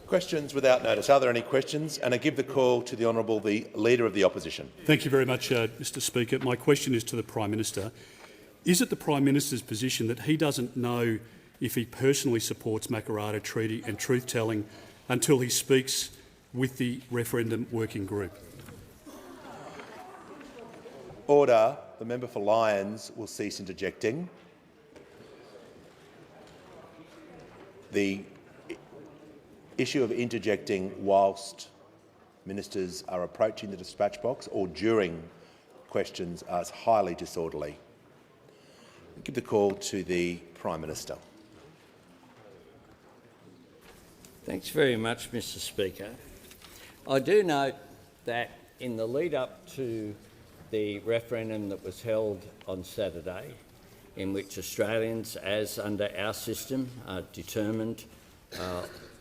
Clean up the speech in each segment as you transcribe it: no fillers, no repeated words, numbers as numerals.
Questions without notice. Are there any questions? And I give the call to the Honourable the Leader of the Opposition. Thank you very much, Mr Speaker. My question is to the Prime Minister. Is it the Prime Minister's position that he doesn't know if he personally supports Makarrata Treaty and truth-telling until he speaks with the referendum working group? Order. The member for Lyons will cease interjecting. The issue of interjecting whilst ministers are approaching the dispatch box or during questions is highly disorderly. I give the call to the Prime Minister. Thanks very much, Mr Speaker. I do note that in the lead-up to the referendum that was held on Saturday, in which Australians, as under our system, determined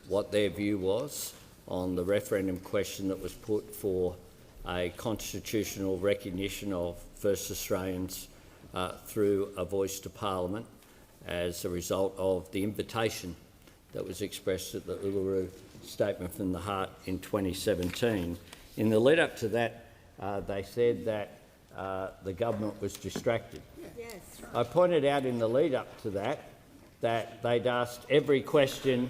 what their view was on the referendum question that was put for a constitutional recognition of First Australians through a voice to Parliament as a result of the invitation that was expressed at the Uluru Statement from the Heart in 2017. In the lead-up to that, they said that the government was distracted. Yes. I pointed out in the lead-up to that they'd asked every question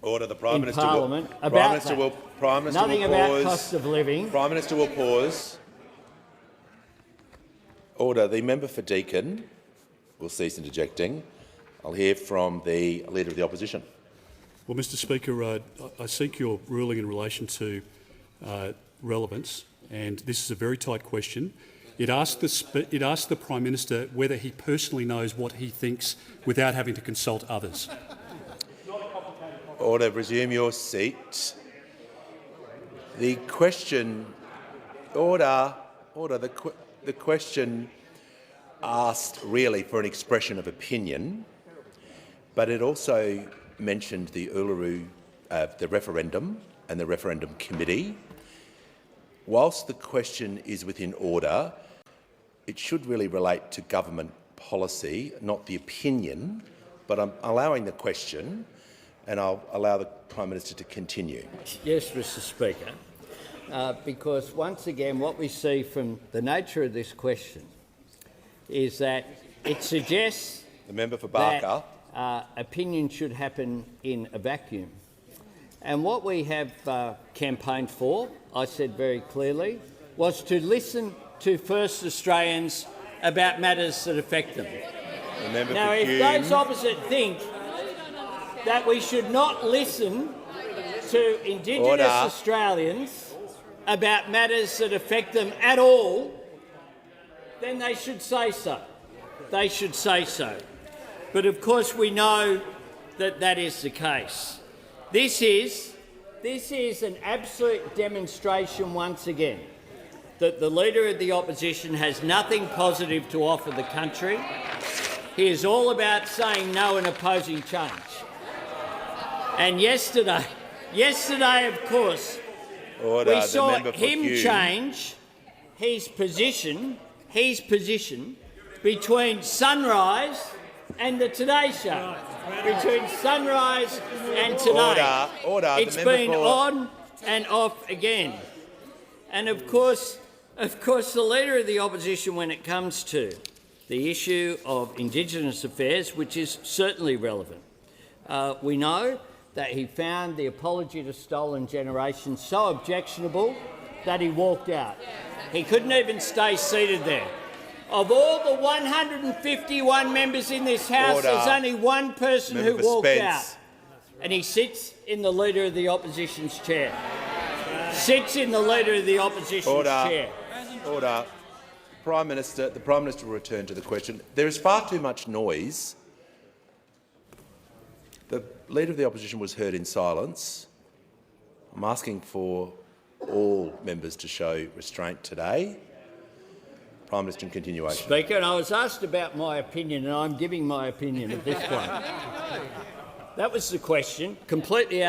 Order. The Prime Minister Parliament will, about Prime Minister nothing will about pause. cost of living. Prime Minister will pause. Order. The member for Deakin will cease interjecting. I'll hear from the Leader of the Opposition. Well, Mr Speaker, I seek your ruling in relation to relevance, and this is a very tight question. It asked the Prime Minister whether he personally knows what he thinks without having to consult others. Order. Resume your seat. The question. Order. The question asked really for an expression of opinion, but it also mentioned the Uluru, the referendum and the referendum committee. Whilst the question is within order, it should really relate to government policy, not the opinion, but I'm allowing the question and I'll allow the Prime Minister to continue. Yes, Mr Speaker, because once again what we see from the nature of this question is that it suggests the member for Barker that opinion should happen in a vacuum. And what we have campaigned for, I said very clearly, was to listen to First Australians about matters that affect them. Now, if those opposite think that we should not listen to Indigenous Australians about matters that affect them at all, then they should say so. They should say so. But of course we know that that is the case. This is an absolute demonstration once again that the Leader of the Opposition has nothing positive to offer the country. He is all about saying no and opposing change. And yesterday, of course, we saw him change his position between Sunrise and the Today Show. Between Sunrise and Today. It's been on and off again. And of course, the Leader of the Opposition, when it comes to the issue of Indigenous affairs, which is certainly relevant, we know that he found the apology to Stolen Generation so objectionable that he walked out. He couldn't even stay seated there. Of all the 151 members in this House, there's only one person who walked out, and he sits in the Leader of the Opposition's chair. Sits in the Leader of the Opposition's chair. Order. The Prime Minister will return to the question. There is far too much noise. The Leader of the Opposition was heard in silence. I'm asking for all members to show restraint today. Prime Minister in continuation. Speaker, and I was asked about my opinion, and I'm giving my opinion at this point. That was the question, completely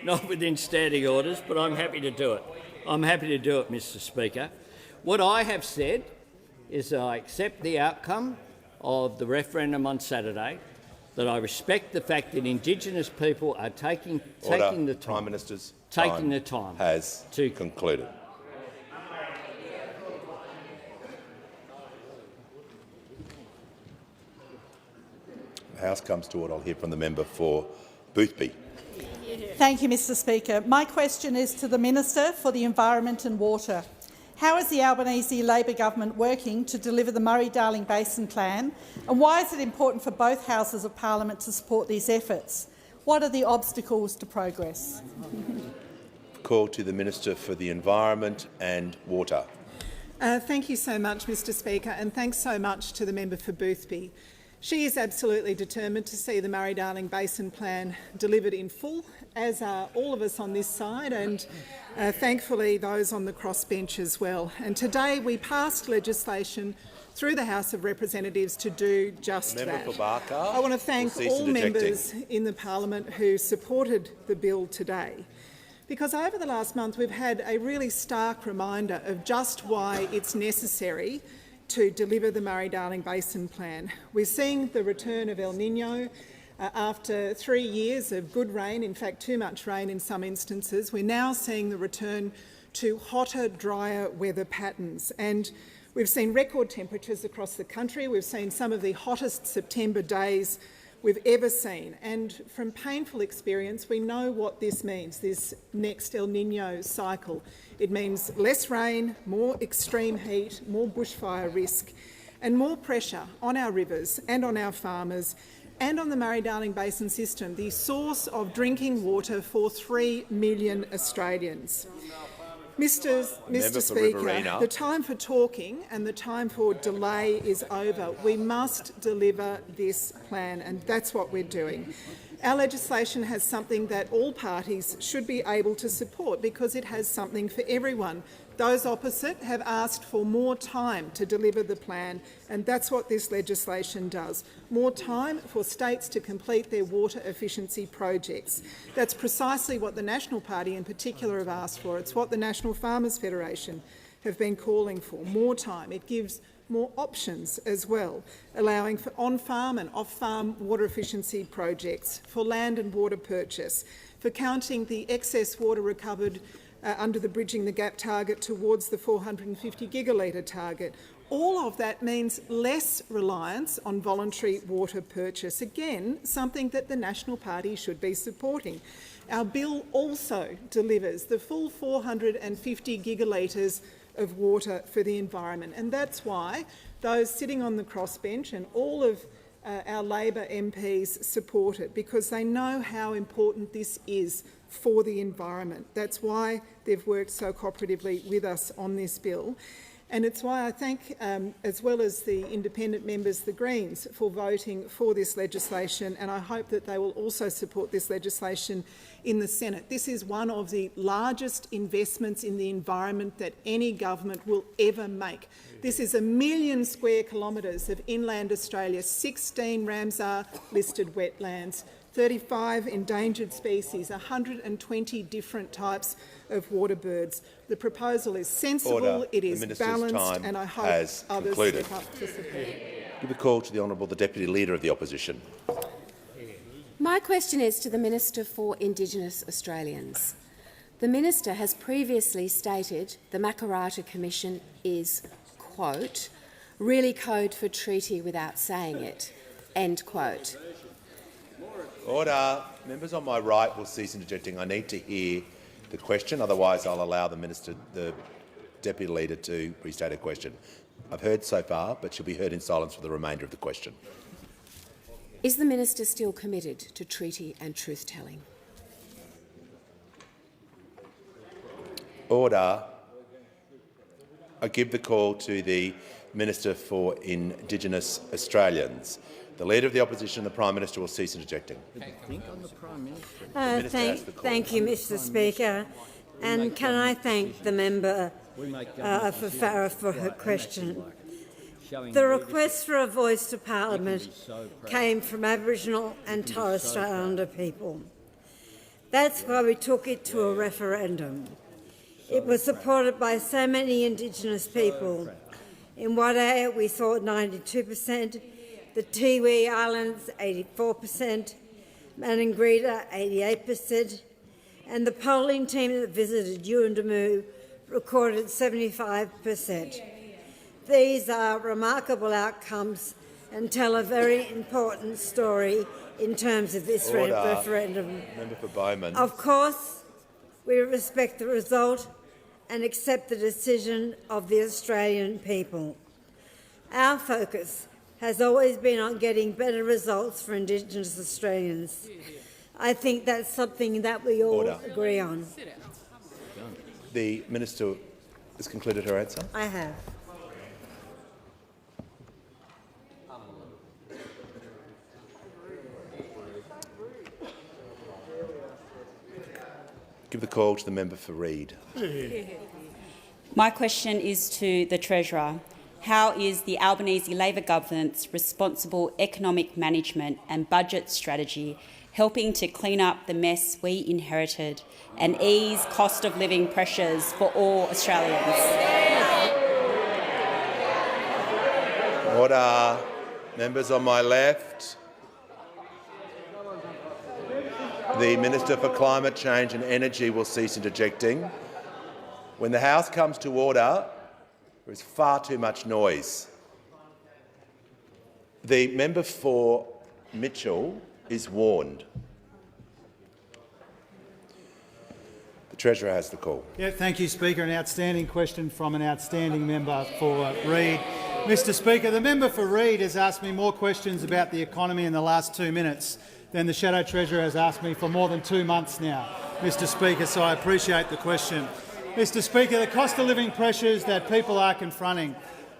not within standing orders, but I'm happy to do it. I'm happy to do it, Mr Speaker. What I have said is I accept the outcome of the referendum on Saturday. that I respect the fact that Indigenous people are taking the time. Prime Minister's taking the time has to concluded. The House comes to order. I'll hear from the member for Boothby. Thank you, Mr Speaker. My question is to the Minister for the Environment and Water. How is the Albanese Labor government working to deliver the Murray-Darling Basin Plan, and why is it important for both houses of parliament to support these efforts? What are the obstacles to progress? Call to the Minister for the Environment and Water. Thank you so much, Mr Speaker, and thanks so much to the member for Boothby. She is absolutely determined to see the Murray-Darling Basin Plan delivered in full, as are all of us on this side and thankfully those on the crossbench as well. And today we passed legislation through the House of Representatives to do just that. For Barker, I want to thank all members in the parliament who supported the bill today, because over the last month we've had a really stark reminder of just why it's necessary to deliver the Murray-Darling Basin Plan. We're seeing the return of El Niño after 3 years of good rain, in fact too much rain in some instances. We're now seeing the return to hotter, drier weather patterns. And we've seen record temperatures across the country. We've seen some of the hottest September days we've ever seen. And from painful experience, we know what this means, this next El Niño cycle. It means less rain, more extreme heat, more bushfire risk, and more pressure on our rivers and on our farmers and on the Murray-Darling Basin system, the source of drinking water for 3 million Australians. Mr Speaker, the time for talking and the time for delay is over. We must deliver this plan, and that's what we're doing. Our legislation has something that all parties should be able to support because it has something for everyone. Those opposite have asked for more time to deliver the plan, and that's what this legislation does. More time for states to complete their water efficiency projects. That's precisely what the National Party in particular have asked for. It's what the National Farmers Federation have been calling for. More time. It gives more options as well, allowing for on-farm and off-farm water efficiency projects, for land and water purchase, for counting the excess water recovered under the Bridging the Gap target towards the 450 gigalitre target. All of that means less reliance on voluntary water purchase. Again, something that the National Party should be supporting. Our bill also delivers the full 450 gigalitres of water for the environment, and that's why those sitting on the crossbench and all of our Labor MPs support it, because they know how important this is for the environment. That's why they've worked so cooperatively with us on this bill. And it's why I thank, as well as the independent members, the Greens, for voting for this legislation, and I hope that they will also support this legislation in the Senate. This is one of the largest investments in the environment that any government will ever make. This is 1 million square kilometres of inland Australia, 16 Ramsar-listed wetlands, 35 endangered species, 120 different types of water birds. The proposal is sensible, it is balanced, and I hope others step up to support it. Give a call to the Honourable the Deputy Leader of the Opposition. My question is to the Minister for Indigenous Australians. The Minister has previously stated the Makarrata Commission is, quote, really code for treaty without saying it, end quote. Order. Members on my right will cease interjecting. I need to hear the question, otherwise I'll allow the Deputy Leader to restate a question. I've heard so far, but she'll be heard in silence for the remainder of the question. Is the Minister still committed to treaty and truth-telling? Order. I give the call to the Minister for Indigenous Australians. The Leader of the Opposition, the Prime Minister, will cease interjecting. Thank you, Mr Speaker. And can I thank the member for Farah for her question. The request for a voice to Parliament came from Aboriginal and Torres Strait Islander people. That's why we took it to a referendum. It was supported by so many Indigenous people. In Waiea we thought 92%, the Tiwi Islands 84%, Maningrida 88%, and the polling team that visited Yuendamu recorded 75%. These are remarkable outcomes and tell a very important story in terms of this referendum. Member for Bowman. Of course, we respect the result and accept the decision of the Australian people. Our focus has always been on getting better results for Indigenous Australians. I think that's something that we all agree on. The Minister has concluded her answer. I have. Give the call to the member for Reid. My question is to the Treasurer. How is the Albanese Labor government's responsible economic management and budget strategy helping to clean up the mess we inherited and ease cost of living pressures for all Australians? Order. Members on my left. The Minister for Climate Change and Energy will cease interjecting. When the House comes to order, there is far too much noise. The member for Mitchell is warned. The Treasurer has the call. Yeah, thank you, Speaker. An outstanding question from an outstanding member for Reid. Mr Speaker, the member for Reid has asked me more questions about the economy in the last 2 minutes than the Shadow Treasurer has asked me for more than 2 months now, Mr Speaker, so I appreciate the question. Mr Speaker, the cost of living pressures that people are confronting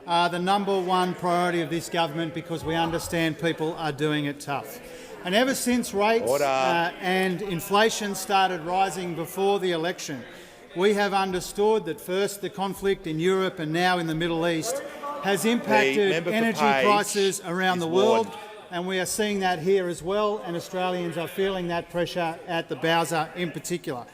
are the #1 priority of this government because we understand people are doing it tough. And ever since rates and inflation started rising before the election, we have understood that first the conflict in Europe and now in the Middle East has impacted energy prices around the world, and we are seeing that here as well, and Australians are feeling that pressure at the Bowser in particular.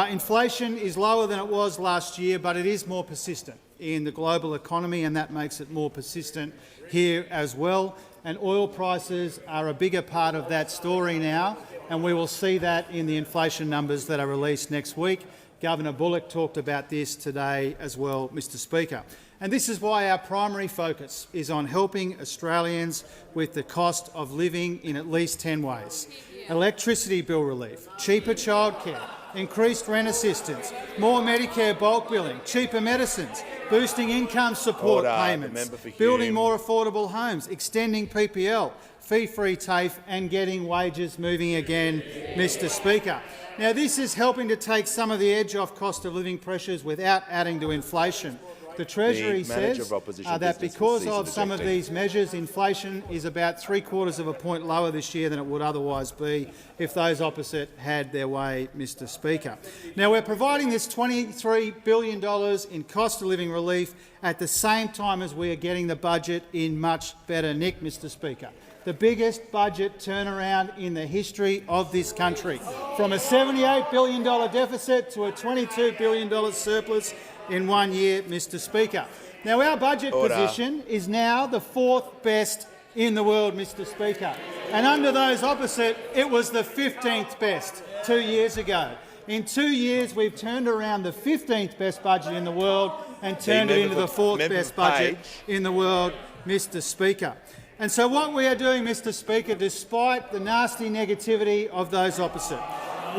Inflation is lower than it was last year, but it is more persistent in the global economy, and that makes it more persistent here as well. And oil prices are a bigger part of that story now, and we will see that in the inflation numbers that are released next week. Governor Bullock talked about this today as well, Mr Speaker. And this is why our primary focus is on helping Australians with the cost of living in at least 10 ways. Electricity bill relief, cheaper childcare, increased rent assistance, more Medicare bulk billing, cheaper medicines, boosting income support payments, building more affordable homes, extending PPL, fee-free TAFE and getting wages moving again, Mr Speaker. Now, this is helping to take some of the edge off cost of living pressures without adding to inflation. The Treasury says that because of some of these measures, inflation is about 3/4 of a point lower this year than it would otherwise be if those opposite had their way, Mr Speaker. Now, we're providing this $23 billion in cost of living relief at the same time as we are getting the budget in much better nick, Mr Speaker. The biggest budget turnaround in the history of this country, from a $78 billion deficit to a $22 billion surplus in 1 year, Mr Speaker. Now, our budget position is now the 4th best in the world, Mr Speaker. And under those opposite, it was the 15th best 2 years ago. In 2 years, we've turned around the 15th best budget in the world and turned it into the 4th best budget in the world, Mr Speaker. And so what we are doing, Mr Speaker, despite the nasty negativity of those opposite,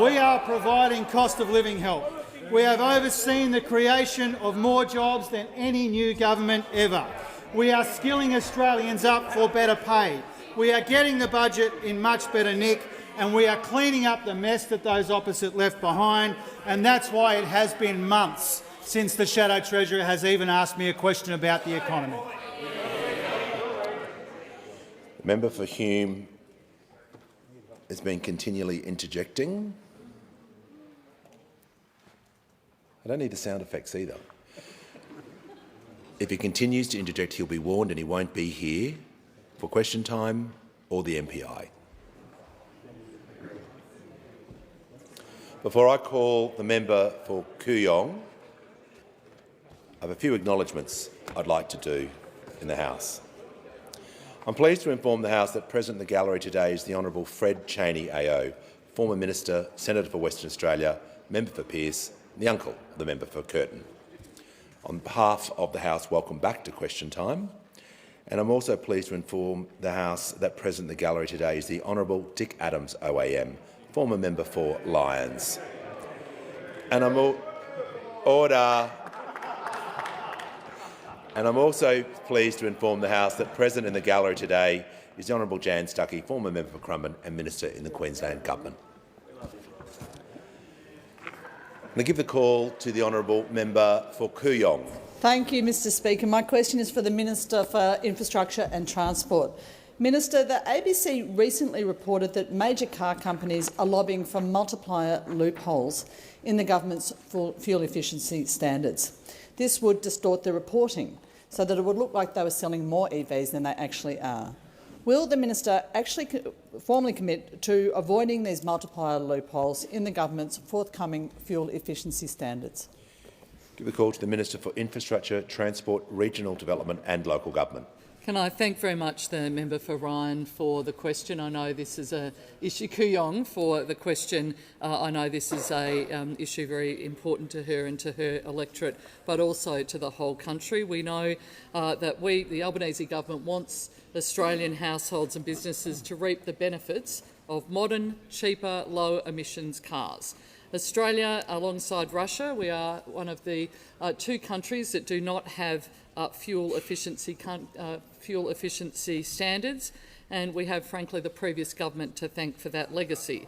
we are providing cost of living help. We have overseen the creation of more jobs than any new government ever. We are skilling Australians up for better pay. We are getting the budget in much better nick, and we are cleaning up the mess that those opposite left behind, and that's why it has been months since the Shadow Treasurer has even asked me a question about the economy. The member for Hume has been continually interjecting. I don't need the sound effects either. If he continues to interject, he'll be warned and he won't be here for question time or the MPI. Before I call the member for Kooyong, I have a few acknowledgements I'd like to do in the House. I'm pleased to inform the House that present in the gallery today is the Honourable Fred Chaney AO, former Minister, Senator for Western Australia, Member for Pearce, and the uncle of the Member for Curtin. On behalf of the House, welcome back to Question Time. And I'm also pleased to inform the House that present in the gallery today is the Honourable Dick Adams OAM, former Member for Lyons. And I'm also pleased to inform the House that present in the gallery today is the Honourable Jan Stuckey, former Member for Currumbin and Minister in the Queensland Government. I give the call to the Honourable Member for Kooyong. Thank you, Mr Speaker. My question is for the Minister for Infrastructure and Transport. Minister, the ABC recently reported that major car companies are lobbying for multiplier loopholes in the government's fuel efficiency standards. This would distort the reporting so that it would look like they were selling more EVs than they actually are. Will the minister actually formally commit to avoiding these multiplier loopholes in the government's forthcoming fuel efficiency standards? Give the call to the Minister for Infrastructure, Transport, Regional Development and Local Government. Can I thank very much the member for Ryan for the question. I know this is an issue, Kooyong, for the question. I know this is an issue very important to her and to her electorate, but also to the whole country. We know that the Albanese government, wants Australian households and businesses to reap the benefits of modern, cheaper, low-emissions cars. Australia, alongside Russia, we are one of the two countries that do not have fuel efficiency standards, and we have, frankly, the previous government to thank for that legacy.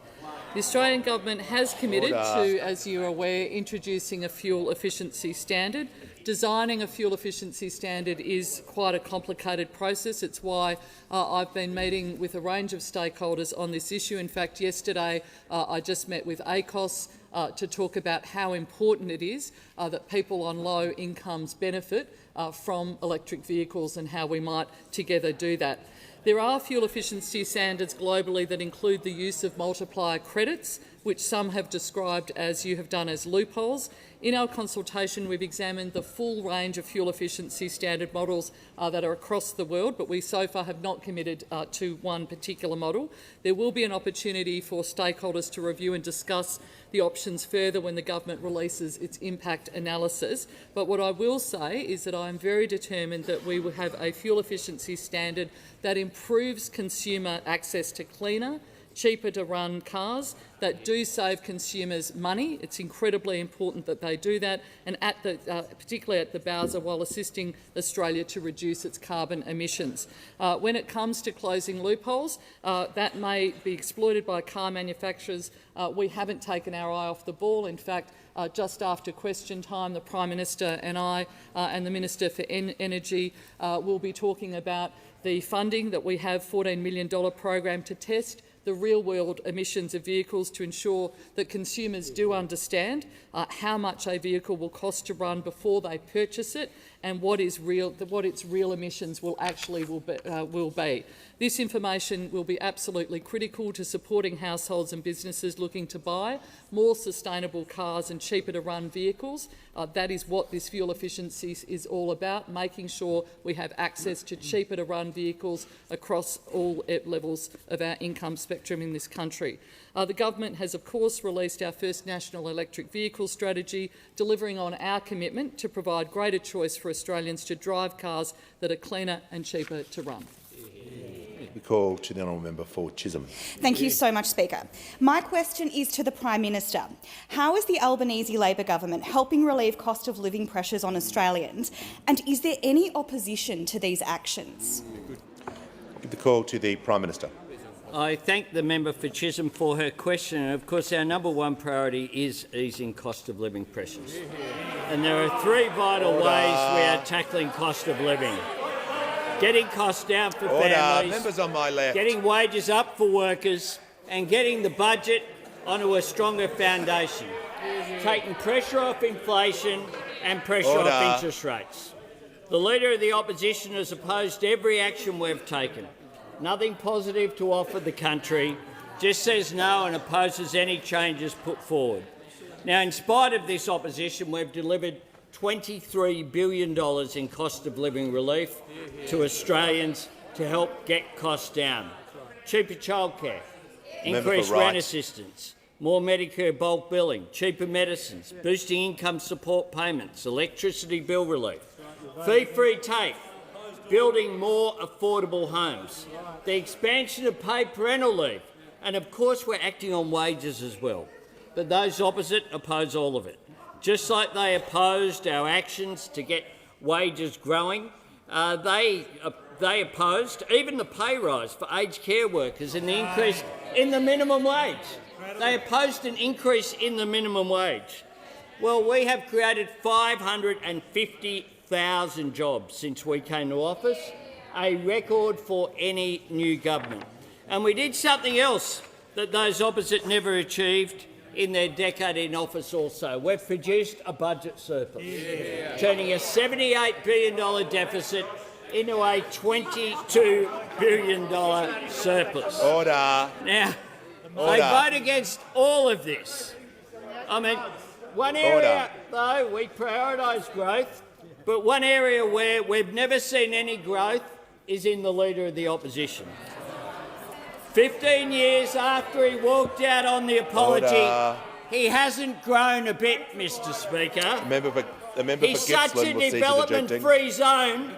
The Australian government has committed to, as you are aware, introducing a fuel efficiency standard. Designing a fuel efficiency standard is quite a complicated process. It's why I've been meeting with a range of stakeholders on this issue. In fact, yesterday I just met with ACOS to talk about how important it is that people on low incomes benefit from electric vehicles and how we might together do that. There are fuel efficiency standards globally that include the use of multiplier credits, which some have described, as you have done, as loopholes. In our consultation, we've examined the full range of fuel efficiency standard models that are across the world, but we so far have not committed to one particular model. There will be an opportunity for stakeholders to review and discuss the options further when the government releases its impact analysis. But what I will say is that I am very determined that we will have a fuel efficiency standard that improves consumer access to cleaner, cheaper to run cars that do save consumers money. It's incredibly important that they do that, and particularly at the Bowser, while assisting Australia to reduce its carbon emissions. When it comes to closing loopholes that may be exploited by car manufacturers, we haven't taken our eye off the ball. In fact, just after question time, the Prime Minister and I and the Minister for Energy will be talking about the funding that we have, $14 million program to test the real-world emissions of vehicles to ensure that consumers do understand how much a vehicle will cost to run before they purchase it and what its real emissions will be. This information will be absolutely critical to supporting households and businesses looking to buy more sustainable cars and cheaper to run vehicles. That is what this fuel efficiency is all about, making sure we have access to cheaper to run vehicles across all levels of our income spectrum in this country. The government has, of course, released our first national electric vehicle strategy, delivering on our commitment to provide greater choice for Australians to drive cars that are cleaner and cheaper to run. We call to the honourable member for Chisholm. Thank you so much, Speaker. My question is to the Prime Minister. How is the Albanese Labor government helping relieve cost of living pressures on Australians, and is there any opposition to these actions? Give the call to the Prime Minister. I thank the member for Chisholm for her question. And of course, our number one priority is easing cost of living pressures. And there are three vital ways we are tackling cost of living. Getting costs down for families, members on my left. Getting wages up for workers, and getting the budget onto a stronger foundation, taking pressure off inflation and pressure off interest rates. The Leader of the Opposition has opposed every action we've taken. Nothing positive to offer the country, just says no and opposes any changes put forward. Now, in spite of this opposition, we've delivered $23 billion in cost of living relief to Australians to help get costs down. Cheaper childcare, Member increased for rent Wright. assistance, more Medicare bulk billing, cheaper medicines, boosting income support payments, electricity bill relief, fee-free TAFE, building more affordable homes, the expansion of paid parental leave, and of course we're acting on wages as well. But those opposite oppose all of it. Just like they opposed our actions to get wages growing, they opposed even the pay rise for aged care workers and the increase in the minimum wage. They opposed an increase in the minimum wage. Well, we have created 550,000 jobs since we came to office, a record for any new government. And we did something else that those opposite never achieved in their decade in office also. We've produced a budget surplus, turning a $78 billion deficit into a $22 billion surplus. Order. Now, Order. they vote against all of this. I mean, one area, though, we prioritise growth, but one area where we've never seen any growth is in the Leader of the Opposition. 15 years after he walked out on the apology, Order. he hasn't grown a bit, Mr Speaker. The member He's for such a Gippsland will cease interjecting. development-free zone,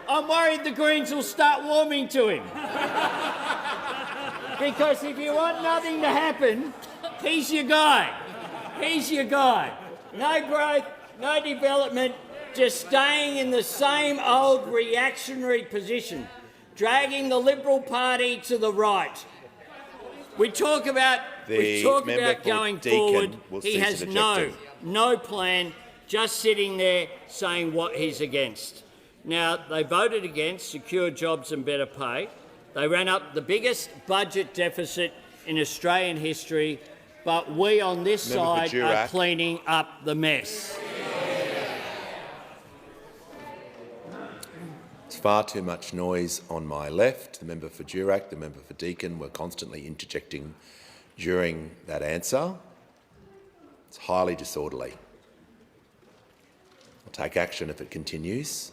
I'm worried the Greens will start warming to him. Because if you want nothing to happen, he's your guy. He's your guy. No growth, no development, just staying in the same old reactionary position, dragging the Liberal Party to the right. We talk about going forward. He has no plan, just sitting there saying what he's against. Now, they voted against secure jobs and better pay. They ran up the biggest budget deficit in Australian history, but we on this side are cleaning up the mess. There's far too much noise on my left. The member for Durack, the member for Deakin were constantly interjecting during that answer. It's highly disorderly. I'll take action if it continues.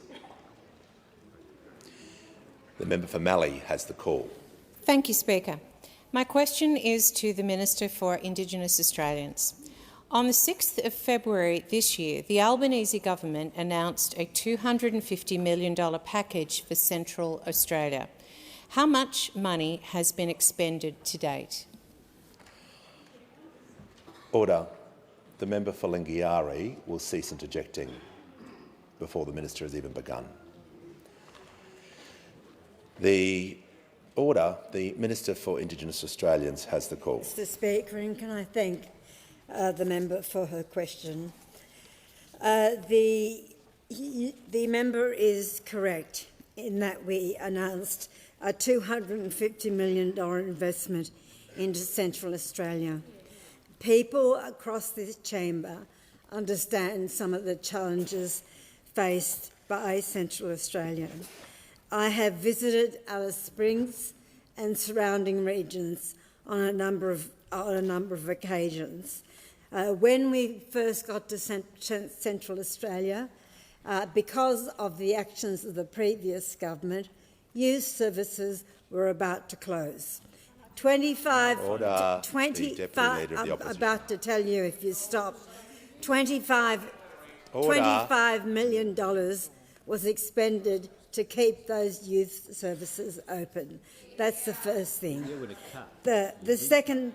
The member for Mallee has the call. Thank you, Speaker. My question is to the Minister for Indigenous Australians. On the 6th of February this year, the Albanese government announced a $250 million package for Central Australia. How much money has been expended to date? Order. The member for Lingiari will cease interjecting before the minister has even begun. The Minister for Indigenous Australians has the call. Mr Speaker, and can I thank the member for her question. The member is correct in that we announced a $250 million investment into Central Australia. People across this chamber understand some of the challenges faced by Central Australia. I have visited Alice Springs and surrounding regions on a number of occasions. When we first got to Central Australia, because of the actions of the previous government, youth services were about to close. 25 about to tell you if you stop. $25 million was expended to keep those youth services open. That's the first thing. The second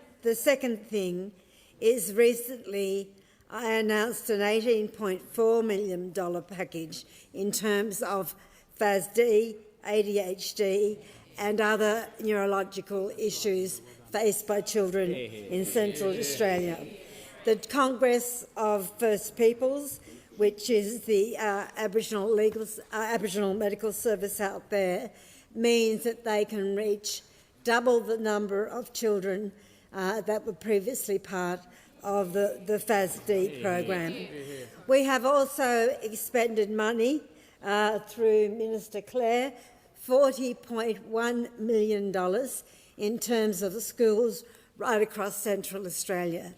thing is recently I announced an $18.4 million package in terms of FASD, ADHD and other neurological issues faced by children in Central Australia. The Congress of First Peoples, which is the Aboriginal Medical Service out there, means that they can reach double the number of children that were previously part of the FASD program. We have also expended money through Minister Clare, $40.1 million in terms of the schools right across Central Australia.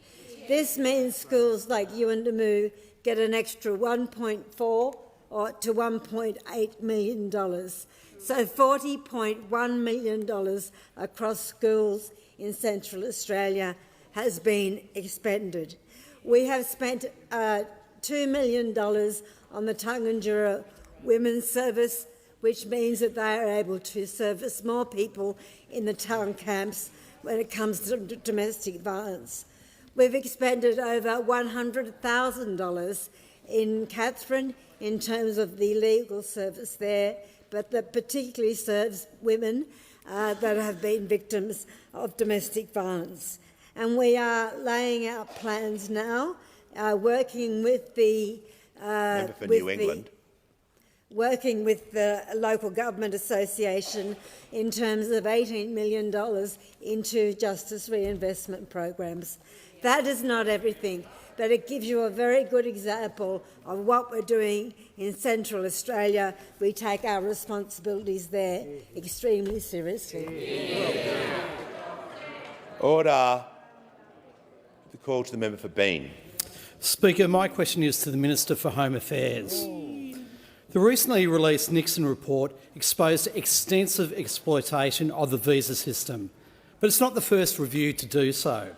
This means schools like Yuendamu get an extra 1.4 or to $1.8 million. So $40.1 million across schools in Central Australia has been expended. We have spent $2 million on the Tangentyere Women's Service, which means that they are able to service more people in the town camps when it comes to domestic violence. We've expended over $100,000 in Katherine in terms of the legal service there, but that particularly serves women that have been victims of domestic violence. And we are laying out plans now, working with the working with the Local Government Association in terms of $18 million into justice reinvestment programs. That is not everything, but it gives you a very good example of what we're doing in Central Australia. We take our responsibilities there extremely seriously. Order. The call to the member for Bean. Speaker, my question is to the Minister for Home Affairs. The recently released Nixon report exposed extensive exploitation of the visa system, but it's not the first review to do so.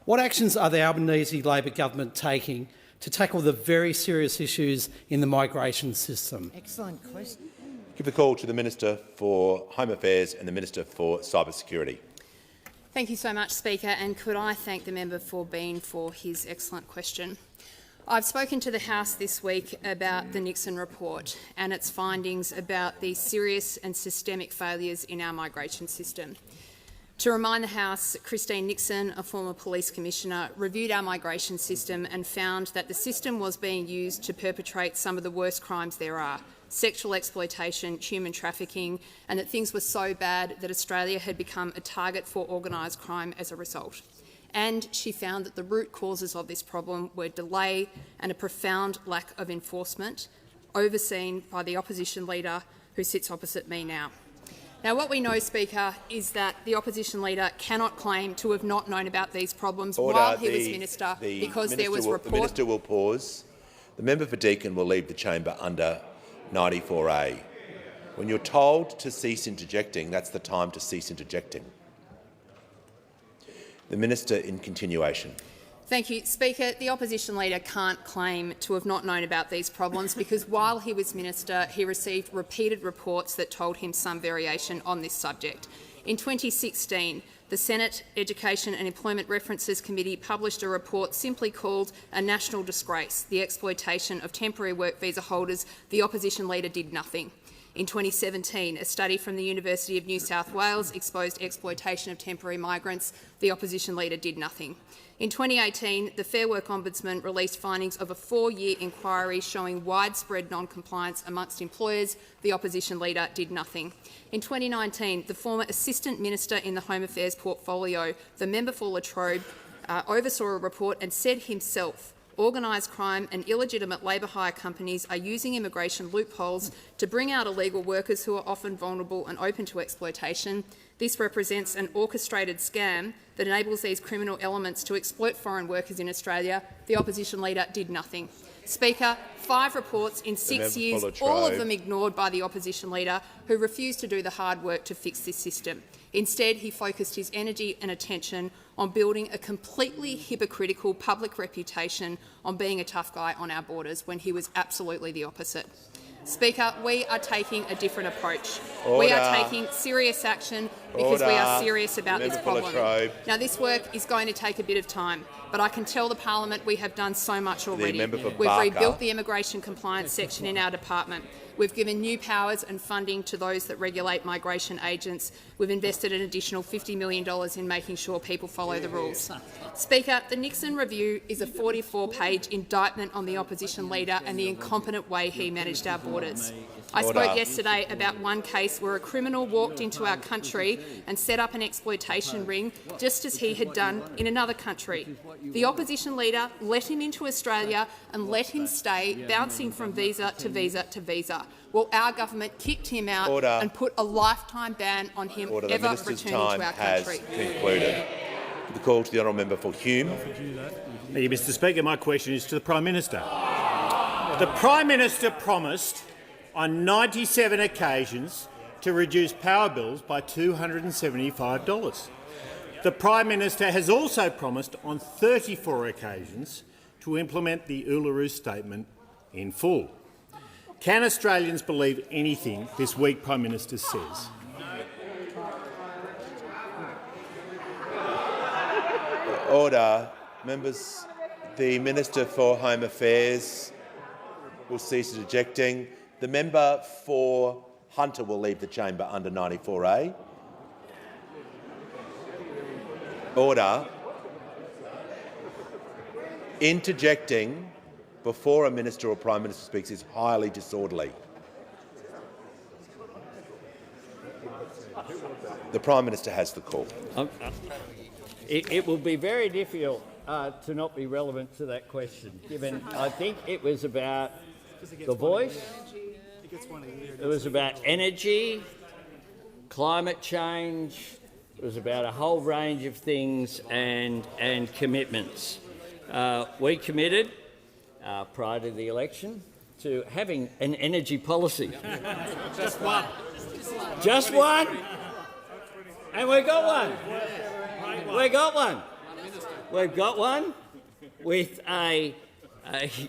What actions are the Albanese Labor government taking to tackle the very serious issues in the migration system? Excellent question. Give the call to the Minister for Home Affairs and the Minister for Cybersecurity. Thank you so much, Speaker, and could I thank the member for Bean for his excellent question. I've spoken to the House this week about the Nixon report and its findings about the serious and systemic failures in our migration system. To remind the House, Christine Nixon, a former police commissioner, reviewed our migration system and found that the system was being used to perpetrate some of the worst crimes there are: sexual exploitation, human trafficking, and that things were so bad that Australia had become a target for organised crime as a result. And she found that the root causes of this problem were delay and a profound lack of enforcement, overseen by the opposition leader who sits opposite me now. Now, what we know, Speaker, is that the opposition leader cannot claim to have not known about these problems while he was minister, because there was report. The minister will pause. The member for Deakin will leave the chamber under 94A. When you're told to cease interjecting, that's the time to cease interjecting. The minister in continuation. Thank you, Speaker. The opposition leader can't claim to have not known about these problems because while he was minister, he received repeated reports that told him some variation on this subject. In 2016, the Senate Education and Employment References Committee published a report simply called "A National Disgrace: The Exploitation of Temporary Work Visa Holders." The opposition leader did nothing. In 2017, a study from the University of New South Wales exposed exploitation of temporary migrants. The opposition leader did nothing. In 2018, the Fair Work Ombudsman released findings of a 4-year inquiry showing widespread non-compliance amongst employers. The opposition leader did nothing. In 2019, the former Assistant Minister in the Home Affairs portfolio, the member for Latrobe, oversaw a report and said himself, organised crime and illegitimate labour hire companies are using immigration loopholes to bring out illegal workers who are often vulnerable and open to exploitation. This represents an orchestrated scam that enables these criminal elements to exploit foreign workers in Australia. The opposition leader did nothing. Speaker, 5 reports in 6 years, all of them ignored by the opposition leader, who refused to do the hard work to fix this system. Instead, he focused his energy and attention on building a completely hypocritical public reputation on being a tough guy on our borders when he was absolutely the opposite. Speaker, we are taking a different approach. Order. We are taking serious action because we are serious about this problem. Now, this work is going to take a bit of time, but I can tell the parliament we have done so much already. We've rebuilt the immigration compliance section in our department. We've given new powers and funding to those that regulate migration agents. We've invested an additional $50 million in making sure people follow the rules. Speaker, the Nixon review is a 44-page indictment on the opposition leader and the incompetent way he managed our borders. I spoke yesterday about one case where a criminal walked into our country and set up an exploitation ring, just as he had done in another country. The opposition leader let him into Australia and let him stay, bouncing from visa to visa to visa. Well, our government kicked him out and put a lifetime ban on him ever returning to our country. Concluded. The call to the honourable member for Hume. Thank you, Mr. Speaker. My question is to the Prime Minister. The Prime Minister promised on 97 occasions to reduce power bills by $275. The Prime Minister has also promised on 34 occasions to implement the Uluru Statement in full. Can Australians believe anything this week Prime Minister says? Order. Members, the Minister for Home Affairs will cease ejecting. The member for Hunter will leave the chamber under 94A. Order. Interjecting before a minister or Prime Minister speaks is highly disorderly. The Prime Minister has the call. It will be very difficult to not be relevant to that question, given I think it was about the voice, it was about energy, climate change, it was about a whole range of things and commitments. We committed, prior to the election, to having an energy policy. Just one. Just one? And we got one. We got one. We've got one with a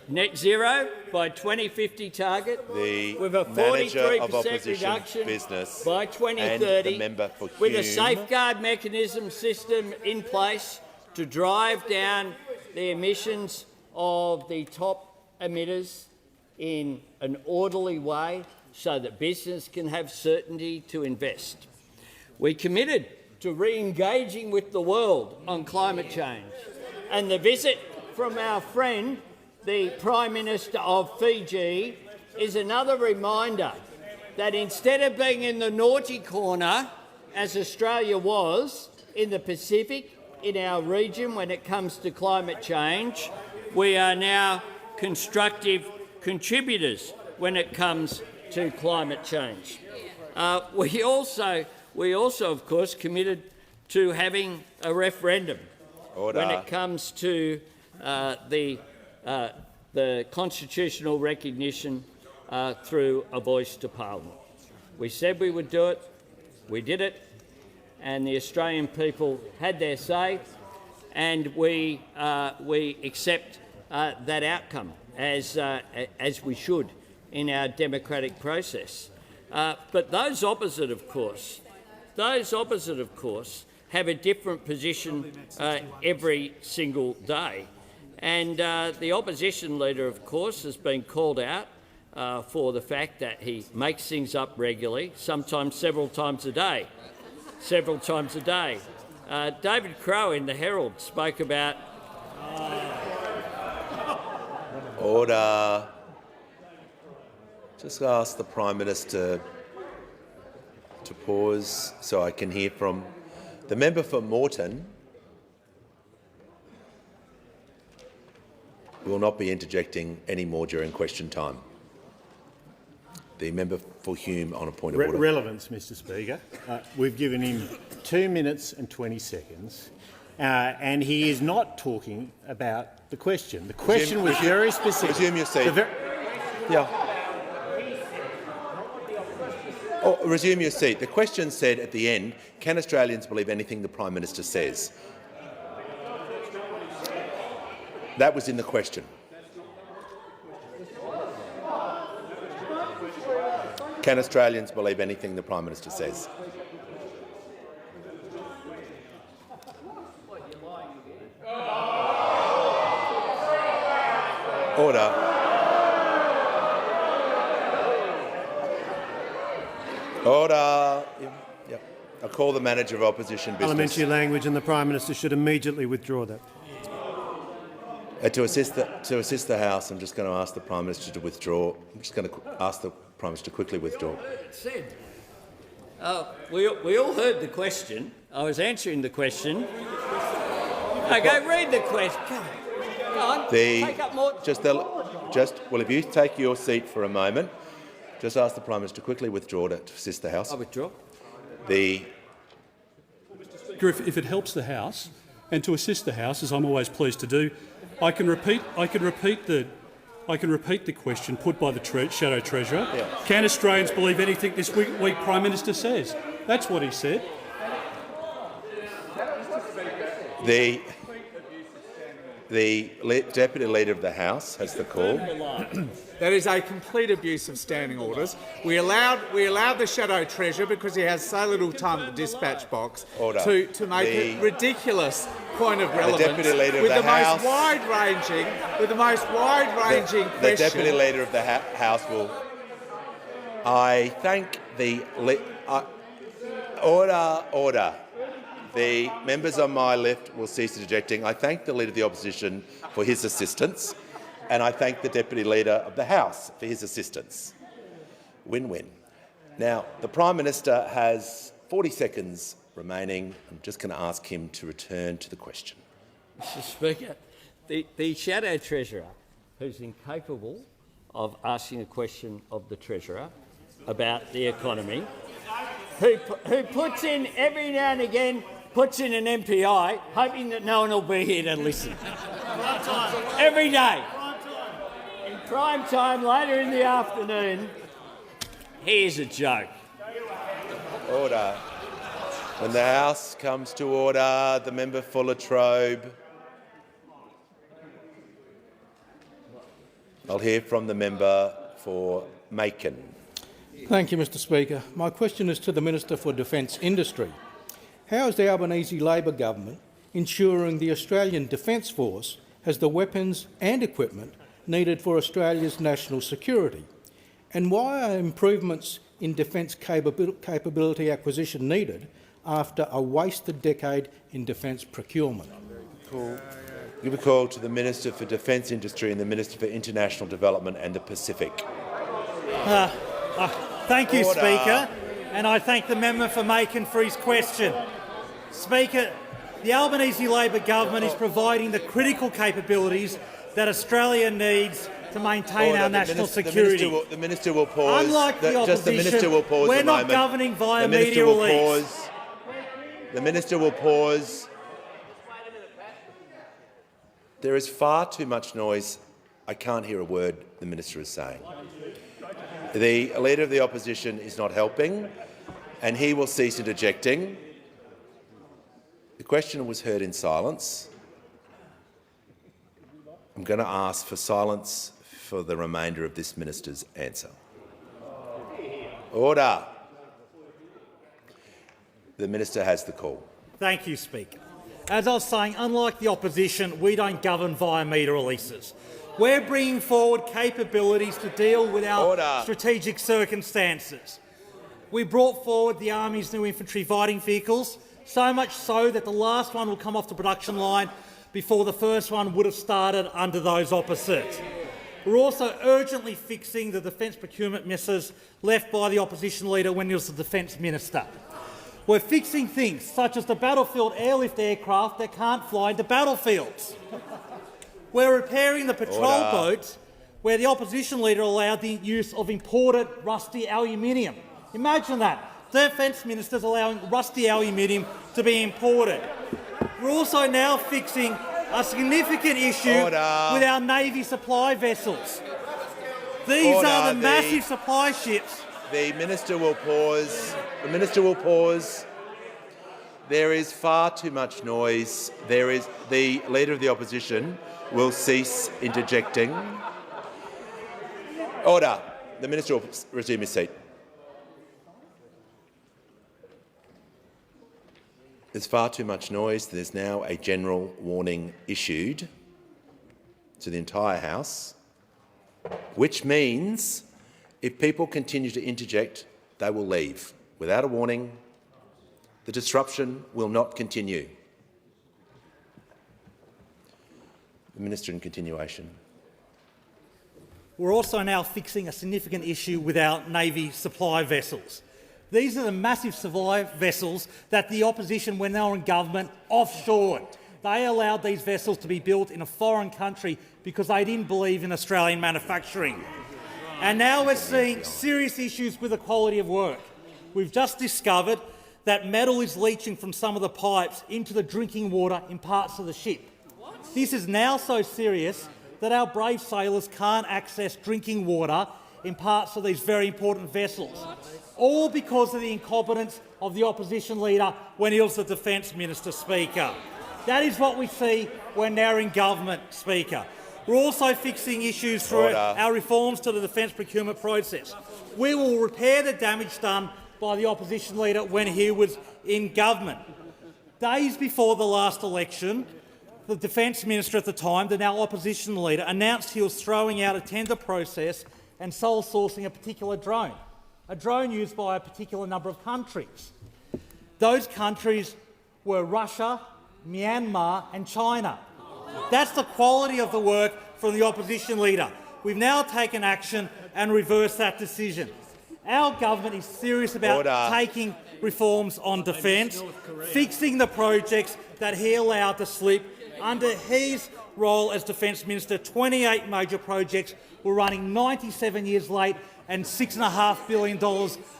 net zero by 2050 target, with a 43% reduction business by 2030, and the member for with a Hume. safeguard mechanism system in place to drive down the emissions of the top emitters in an orderly way so that business can have certainty to invest. We committed to re-engaging with the world on climate change, and the visit from our friend, the Prime Minister of Fiji, is another reminder that instead of being in the naughty corner, as Australia was in the Pacific, in our region when it comes to climate change, we are now constructive contributors when it comes to climate change. We also, of course, committed to having a referendum when it comes to the constitutional recognition through a voice to Parliament. We said we would do it, we did it, and the Australian people had their say, and we accept that outcome as we should in our democratic process. But those opposite, of course, have a different position every single day. And the opposition leader, of course, has been called out for the fact that he makes things up regularly, sometimes several times a day. David Crowe in the Herald spoke about... Order. Just ask the Prime Minister to pause so I can hear from the member for Moreton. Will not be interjecting any more during question time. The member for Hume on a point of order. Relevance, Mr Speaker. We've given him 2 minutes and 20 seconds, and he is not talking about the question. The question was very specific. Resume your seat. Resume your seat. The question said at the end, can Australians believe anything the Prime Minister says? That was in the question. Can Australians believe anything the Prime Minister says? Order. Order. Yep. I'll call the Manager of Opposition Business. Parliamentary language, and the Prime Minister should immediately withdraw that. To assist the House, I'm just going to ask the Prime Minister to withdraw. I'm just going to ask the Prime Minister to quickly withdraw. We all heard the question. I was answering the question. Okay, read the question. Go on. Take up more. Well, if you take your seat for a moment, just ask the Prime Minister to quickly withdraw to assist the House. I withdraw. If it helps the House, and to assist the House, as I'm always pleased to do, I can repeat the I can repeat the question put by the Shadow Treasurer. Can Australians believe anything this week Prime Minister says? That's what he said. The Deputy Leader of the House has the call. That is a complete abuse of standing orders. We allowed the Shadow Treasurer, because he has so little time at the dispatch box, to make a ridiculous point of relevance the Deputy Leader with of the House, the most wide-ranging question. The Deputy Leader of the House will. I thank the order. The members on my left will cease interjecting. I thank the Leader of the Opposition for his assistance, and I thank the Deputy Leader of the House for his assistance. Win-win. Now, the Prime Minister has 40 seconds remaining. I'm just going to ask him to return to the question. Mr Speaker, the Shadow Treasurer, who's incapable of asking a question of the Treasurer about the economy, who puts in every now and again an MPI, hoping that no one will be here to listen. Every day. In prime time, later in the afternoon, here's a joke. Order. When the House comes to order, the member for Latrobe. I'll hear from the member for Macon. Thank you, Mr Speaker. My question is to the Minister for Defence Industry. How is the Albanese Labor government ensuring the Australian Defence Force has the weapons and equipment needed for Australia's national security? And why are improvements in defence capability acquisition needed after a wasted decade in defence procurement? Give a call to the Minister for Defence Industry and the Minister for International Development and the Pacific. Thank you, Speaker, and I thank the member for Macon for his question. Speaker, the Albanese Labor government is providing the critical capabilities that Australia needs to maintain our national security. The Minister will pause. Unlike the opposition, the Minister will pause we're a not moment. governing via the Minister media will release. Pause. The Minister will pause. There is far too much noise. I can't hear a word the Minister is saying. The Leader of the Opposition is not helping, and he will cease interjecting. The question was heard in silence. I'm going to ask for silence for the remainder of this Minister's answer. Order. The Minister has the call. Thank you, Speaker. As I was saying, unlike the opposition, we don't govern via media releases. We're bringing forward capabilities to deal with our strategic circumstances. We brought forward the Army's new infantry fighting vehicles, so much so that the last one will come off the production line before the first one would have started under those opposites. We're also urgently fixing the defence procurement misses left by the opposition leader when he was the Defence Minister. We're fixing things such as the battlefield airlift aircraft that can't fly into battlefields. We're repairing the patrol boats where the opposition leader allowed the use of imported rusty aluminium. Imagine that. The Defence Minister's allowing rusty aluminium to be imported. We're also now fixing a significant issue with our Navy supply vessels. These are the massive supply ships. The Minister will pause. The Minister will pause. There is far too much noise. The Leader of the Opposition will cease interjecting. Order. The Minister will resume his seat. There's far too much noise. There's now a general warning issued to the entire House, which means if people continue to interject, they will leave. Without a warning, the disruption will not continue. The Minister in continuation. We're also now fixing a significant issue with our Navy supply vessels. These are the massive supply vessels that the opposition, when they were in government, offshored. They allowed these vessels to be built in a foreign country because they didn't believe in Australian manufacturing. And now we're seeing serious issues with the quality of work. We've just discovered that metal is leaching from some of the pipes into the drinking water in parts of the ship. This is now so serious that our brave sailors can't access drinking water in parts of these very important vessels, all because of the incompetence of the opposition leader when he was the Defence Minister, Speaker. That is what we see when they're in government, Speaker. We're also fixing issues through our reforms to the defence procurement process. We will repair the damage done by the opposition leader when he was in government. Days before the last election, the Defence Minister at the time, the now opposition leader, announced he was throwing out a tender process and sole sourcing a particular drone used by a particular number of countries. Those countries were Russia, Myanmar and China. That's the quality of the work from the opposition leader. We've now taken action and reversed that decision. Our government is serious about taking reforms on defence, fixing the projects that he allowed to slip. Under his role as Defence Minister, 28 major projects were running 97 years late and $6.5 billion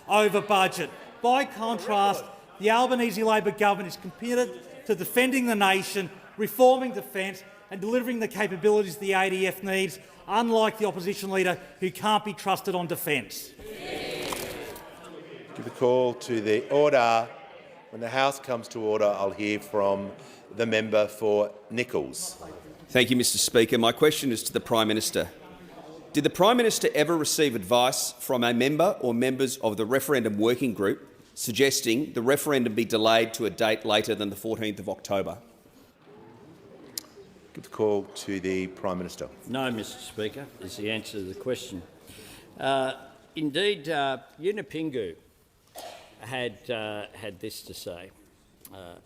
over budget. By contrast, the Albanese Labor government is committed to defending the nation, reforming defence and delivering the capabilities the ADF needs, unlike the opposition leader who can't be trusted on defence. Give the call to the order. When the House comes to order, I'll hear from the member for Nichols. Thank you, Mr Speaker. My question is to the Prime Minister. Did the Prime Minister ever receive advice from a member or members of the referendum working group suggesting the referendum be delayed to a date later than the 14th of October? Give the call to the Prime Minister. No, Mr Speaker, is the answer to the question. Indeed, Yunupingu had this to say,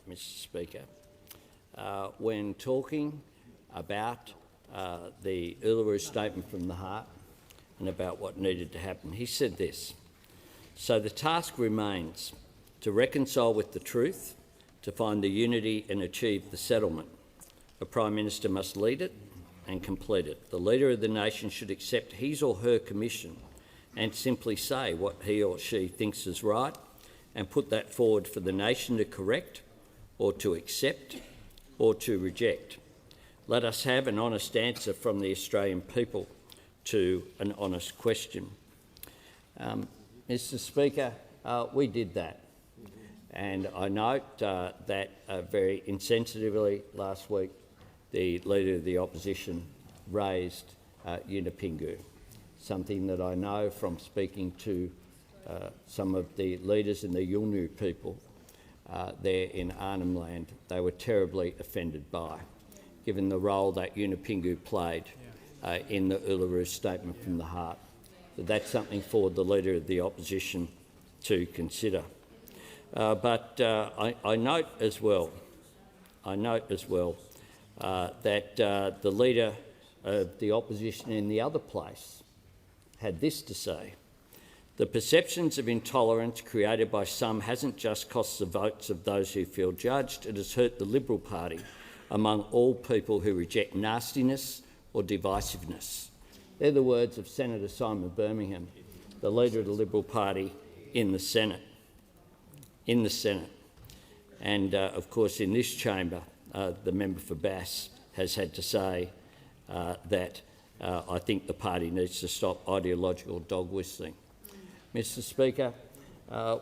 Mr Speaker, when talking about the Uluru Statement from the Heart and about what needed to happen. He said this: "So the task remains to reconcile with the truth, to find the unity and achieve the settlement. A Prime Minister must lead it and complete it. The leader of the nation should accept his or her commission and simply say what he or she thinks is right and put that forward for the nation to correct or to accept or to reject. Let us have an honest answer from the Australian people to an honest question." Mr Speaker, we did that. And I note that very insensitively last week the Leader of the Opposition raised Yunupingu, something that I know from speaking to some of the leaders in the Yolngu people there in Arnhem Land. They were terribly offended by, given the role that Yunupingu played in the Uluru Statement from the Heart. So that's something for the Leader of the Opposition to consider. But I note as well, that the Leader of the Opposition in the other place had this to say: "The perceptions of intolerance created by some hasn't just cost the votes of those who feel judged, it has hurt the Liberal Party among all people who reject nastiness or divisiveness." They're the words of Senator Simon Birmingham, the Leader of the Liberal Party in the Senate. And, of course, in this chamber, the member for Bass has had to say that I think the party needs to stop ideological dog whistling. Mr Speaker,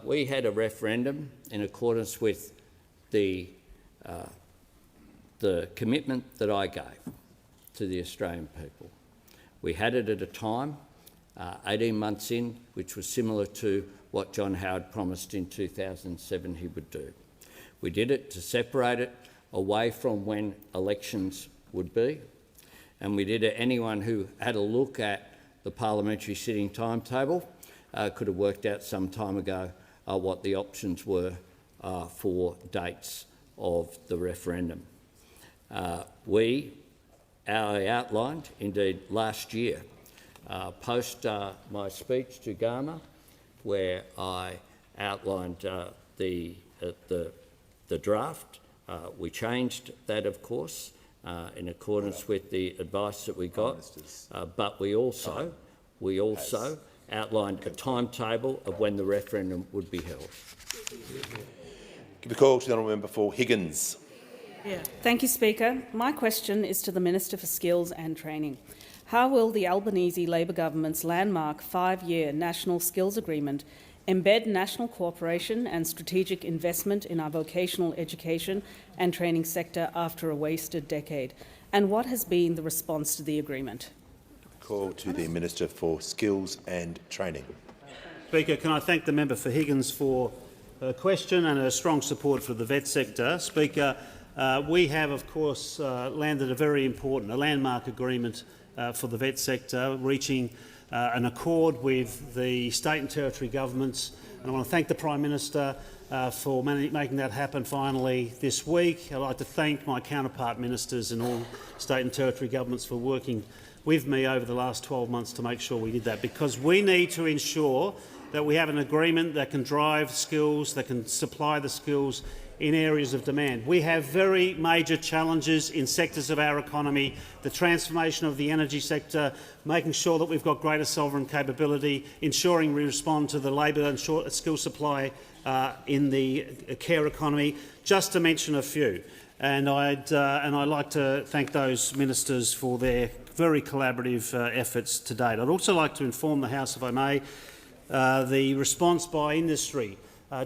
we had a referendum in accordance with the commitment that I gave to the Australian people. We had it at a time, 18 months in, which was similar to what John Howard promised in 2007 he would do. We did it to separate it away from when elections would be, and we did it. Anyone who had a look at the parliamentary sitting timetable could have worked out some time ago what the options were for dates of the referendum. I outlined, indeed last year, post my speech to Gama, where I outlined the draft. We changed that, of course, in accordance with the advice that we got, but we also outlined a timetable of when the referendum would be held. Give the call to the honourable member for Higgins. Thank you, Speaker. My question is to the Minister for Skills and Training. How will the Albanese Labor government's landmark 5-year National Skills Agreement embed national cooperation and strategic investment in our vocational education and training sector after a wasted decade? And what has been the response to the agreement? Call to the Minister for Skills and Training. Speaker, can I thank the member for Higgins for her question and her strong support for the vet sector. Speaker, we have, of course, landed a very important, landmark agreement for the vet sector, reaching an accord with the state and territory governments. And I want to thank the Prime Minister for making that happen finally this week. I'd like to thank my counterpart ministers in all state and territory governments for working with me over the last 12 months to make sure we did that, because we need to ensure that we have an agreement that can drive skills, that can supply the skills in areas of demand. We have very major challenges in sectors of our economy, the transformation of the energy sector, making sure that we've got greater sovereign capability, ensuring we respond to the labour and skill supply in the care economy, just to mention a few. And I'd like to thank those ministers for their very collaborative efforts to date. I'd also like to inform the House, if I may, the response by industry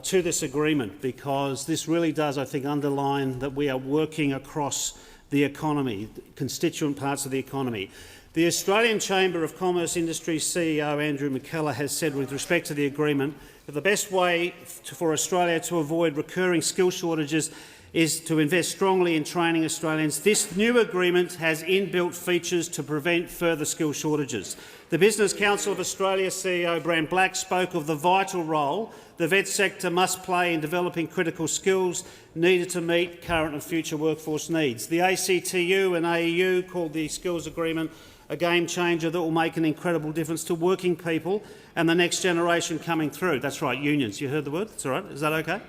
to this agreement, because this really does, I think, underline that we are working across the economy, constituent parts of the economy. The Australian Chamber of Commerce Industry CEO Andrew McKellar has said with respect to the agreement that the best way for Australia to avoid recurring skill shortages is to invest strongly in training Australians. This new agreement has inbuilt features to prevent further skill shortages. The Business Council of Australia CEO Brand Black spoke of the vital role the vet sector must play in developing critical skills needed to meet current and future workforce needs. The ACTU and AEU called the skills agreement a game changer that will make an incredible difference to working people and the next generation coming through. That's right, unions. You heard the word? That's all right. Is that okay?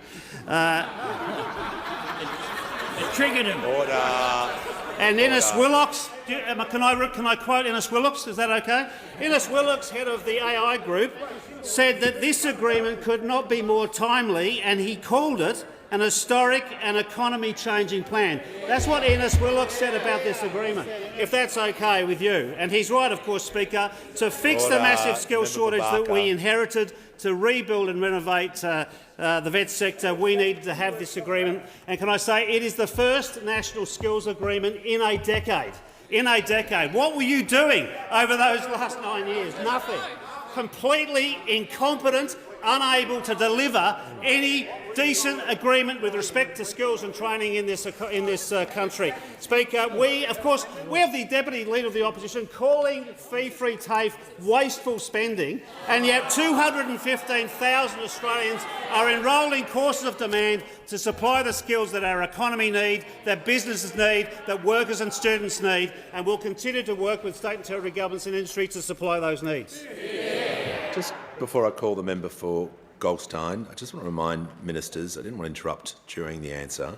It triggered him. Order. And Innes Willocks, can I quote Innes Willocks? Is that okay? Innes Willocks, head of the AI Group, said that this agreement could not be more timely, and he called it an historic and economy-changing plan. That's what Innes Willocks said about this agreement, if that's okay with you. And he's right, of course, Speaker, to fix the massive skill shortage that we inherited, to rebuild and renovate the vet sector. We needed to have this agreement. And can I say, it is the first national skills agreement in a decade. In a decade. What were you doing over those last 9 years? Nothing. Completely incompetent, unable to deliver any decent agreement with respect to skills and training in this country. Speaker, we have the Deputy Leader of the Opposition calling fee-free TAFE wasteful spending, and yet 215,000 Australians are enrolling courses of demand to supply the skills that our economy needs, that businesses need, that workers and students need, and we'll continue to work with state and territory governments and industry to supply those needs. Just before I call the member for Goldstein, I just want to remind ministers, I didn't want to interrupt during the answer,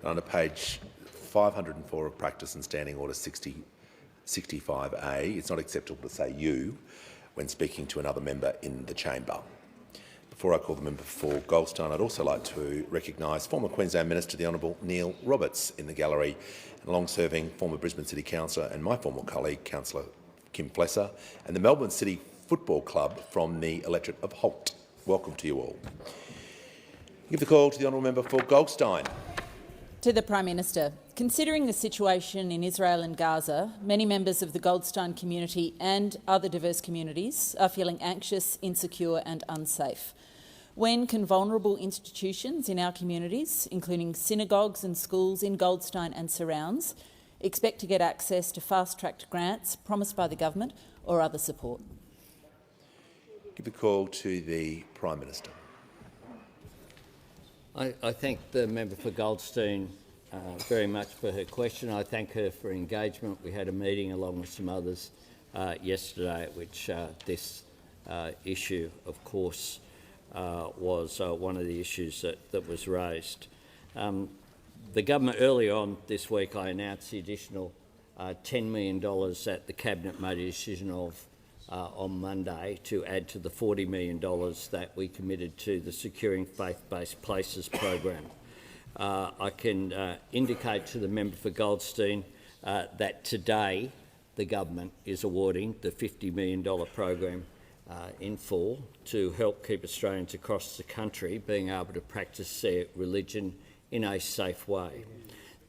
under page 504 of Practice and Standing Order 65A, it's not acceptable to say you when speaking to another member in the chamber. Before I call the member for Goldstein, I'd also like to recognise former Queensland Minister the Honourable Neil Roberts in the gallery, and long-serving former Brisbane City Councillor and my former colleague, Councillor Kim Flesser, and the Melbourne City Football Club from the electorate of Holt. Welcome to you all. Give the call to the honourable member for Goldstein. To the Prime Minister. Considering the situation in Israel and Gaza, many members of the Goldstein community and other diverse communities are feeling anxious, insecure and unsafe. When can vulnerable institutions in our communities, including synagogues and schools in Goldstein and surrounds, expect to get access to fast-tracked grants promised by the government or other support? Give the call to the Prime Minister. I thank the member for Goldstein very much for her question. I thank her for engagement. We had a meeting along with some others yesterday at which this issue, of course, was one of the issues that was raised. The government earlier on this week, I announced the additional $10 million that the Cabinet made a decision of on Monday to add to the $40 million that we committed to the Securing Faith-Based Places program. I can indicate to the member for Goldstein that today the government is awarding the $50 million program in full to help keep Australians across the country being able to practice their religion in a safe way.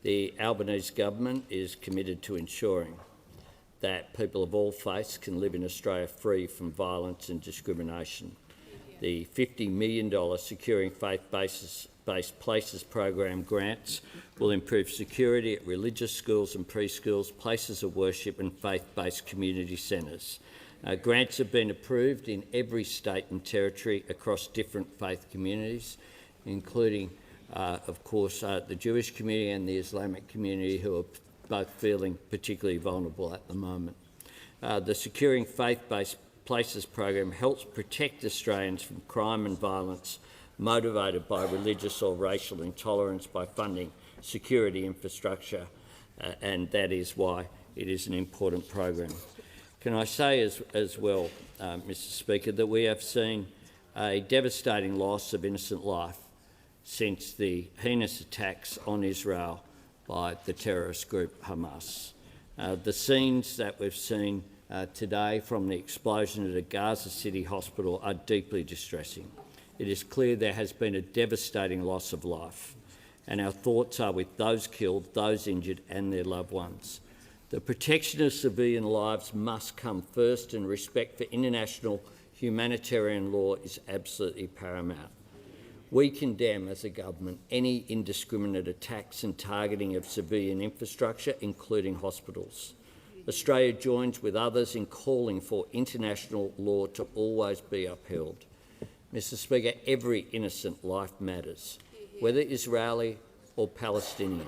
The Albanese government is committed to ensuring that people of all faiths can live in Australia free from violence and discrimination. The $50 million Securing Faith-Based Places program grants will improve security at religious schools and preschools, places of worship and faith-based community centres. Grants have been approved in every state and territory across different faith communities, including, of course, the Jewish community and the Islamic community, who are both feeling particularly vulnerable at the moment. The Securing Faith-Based Places program helps protect Australians from crime and violence motivated by religious or racial intolerance by funding security infrastructure, and that is why it is an important program. Can I say as well, Mr Speaker, that we have seen a devastating loss of innocent life since the heinous attacks on Israel by the terrorist group Hamas. The scenes that we've seen today from the explosion at a Gaza City hospital are deeply distressing. It is clear there has been a devastating loss of life, and our thoughts are with those killed, those injured and their loved ones. The protection of civilian lives must come first, and respect for international humanitarian law is absolutely paramount. We condemn as a government any indiscriminate attacks and targeting of civilian infrastructure, including hospitals. Australia joins with others in calling for international law to always be upheld. Mr Speaker, every innocent life matters, whether Israeli or Palestinian.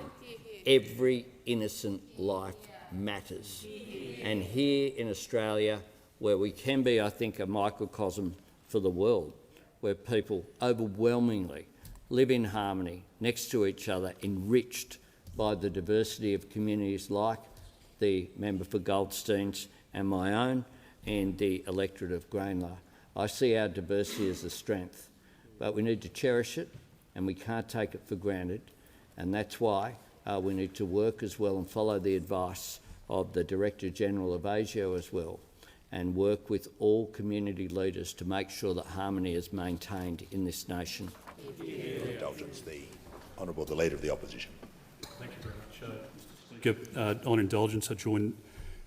Every innocent life matters. And here in Australia, where we can be, I think, a microcosm for the world, where people overwhelmingly live in harmony next to each other, enriched by the diversity of communities like the member for Goldsteins and my own and the electorate of Grayndler. I see our diversity as a strength, but we need to cherish it and we can't take it for granted, and that's why we need to work as well and follow the advice of the Director-General of ASIO as well, and work with all community leaders to make sure that harmony is maintained in this nation. Indulgence, the Honourable the Leader of the Opposition. Thank you very much, Mr Speaker. On indulgence, I join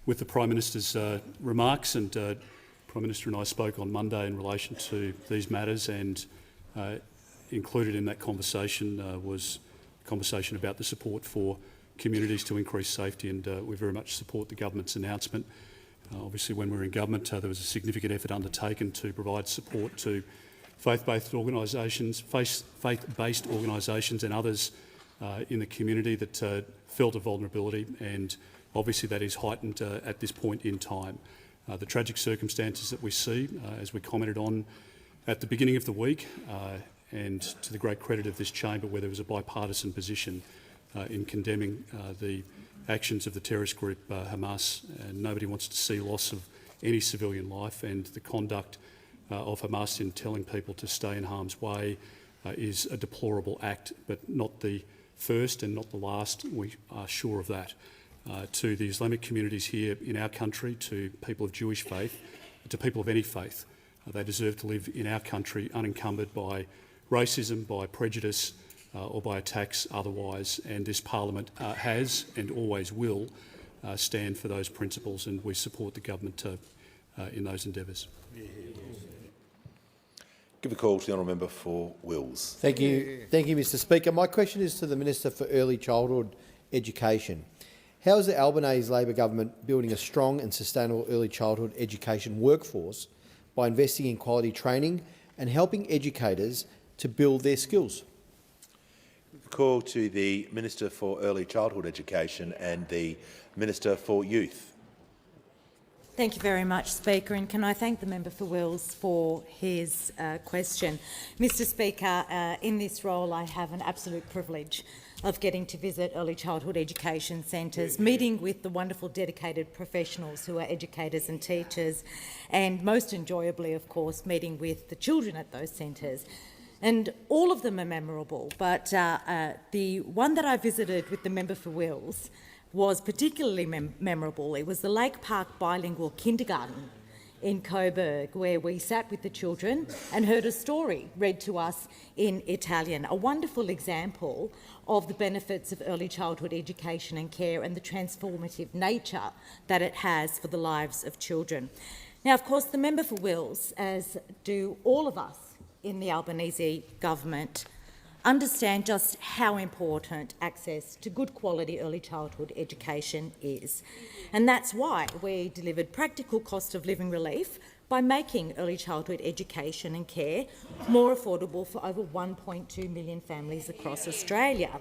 with the Prime Minister's remarks, and Prime Minister and I spoke on Monday in relation to these matters, and included in that conversation was a conversation about the support for communities to increase safety, and we very much support the government's announcement. Obviously, when we were in government, there was a significant effort undertaken to provide support to faith-based organisations, and others in the community that felt a vulnerability, and obviously that is heightened at this point in time. The tragic circumstances that we see, as we commented on at the beginning of the week, and to the great credit of this chamber, where there was a bipartisan position in condemning the actions of the terrorist group Hamas, and nobody wants to see loss of any civilian life, and the conduct of Hamas in telling people to stay in harm's way is a deplorable act, but not the first and not the last, we are sure of that. To the Islamic communities here in our country, to people of Jewish faith, to people of any faith, they deserve to live in our country unencumbered by racism, by prejudice, or by attacks otherwise, and this parliament has and always will stand for those principles, and we support the government in those endeavours. Give a call to the honourable member for Wills. Thank you, Mr Speaker. My question is to the Minister for Early Childhood Education. How is the Albanese Labor government building a strong and sustainable early childhood education workforce by investing in quality training and helping educators to build their skills? Call to the Minister for Early Childhood Education and the Minister for Youth. Thank you very much, Speaker, and can I thank the member for Wills for his question. Mr Speaker, in this role I have an absolute privilege of getting to visit early childhood education centres, meeting with the wonderful dedicated professionals who are educators and teachers, and most enjoyably, of course, meeting with the children at those centres. And all of them are memorable, but the one that I visited with the member for Wills was particularly memorable. It was the Lake Park Bilingual Kindergarten in Coburg, where we sat with the children and heard a story read to us in Italian, a wonderful example of the benefits of early childhood education and care and the transformative nature that it has for the lives of children. Now, of course, the member for Wills, as do all of us in the Albanese government, understand just how important access to good quality early childhood education is. And that's why we delivered practical cost of living relief by making early childhood education and care more affordable for over 1.2 million families across Australia.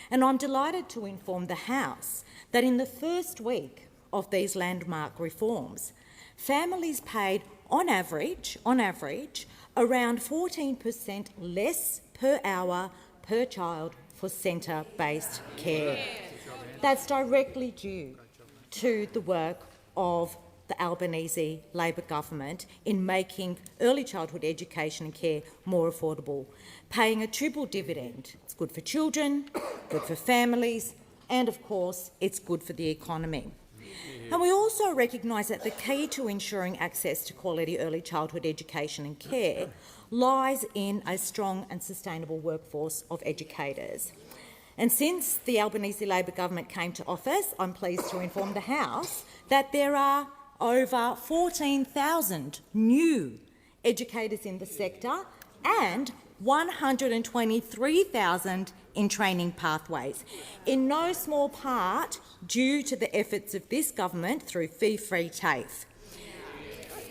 And I'm delighted to inform the House that in the first week of these landmark reforms, families paid on average, around 14% less per hour per child for centre-based care. That's directly due to the work of the Albanese Labor government in making early childhood education and care more affordable, paying a triple dividend. It's good for children, good for families, and of course, it's good for the economy. And we also recognise that the key to ensuring access to quality early childhood education and care lies in a strong and sustainable workforce of educators. And since the Albanese Labor government came to office, I'm pleased to inform the House that there are over 14,000 new educators in the sector and 123,000 in training pathways, in no small part due to the efforts of this government through fee-free TAFE.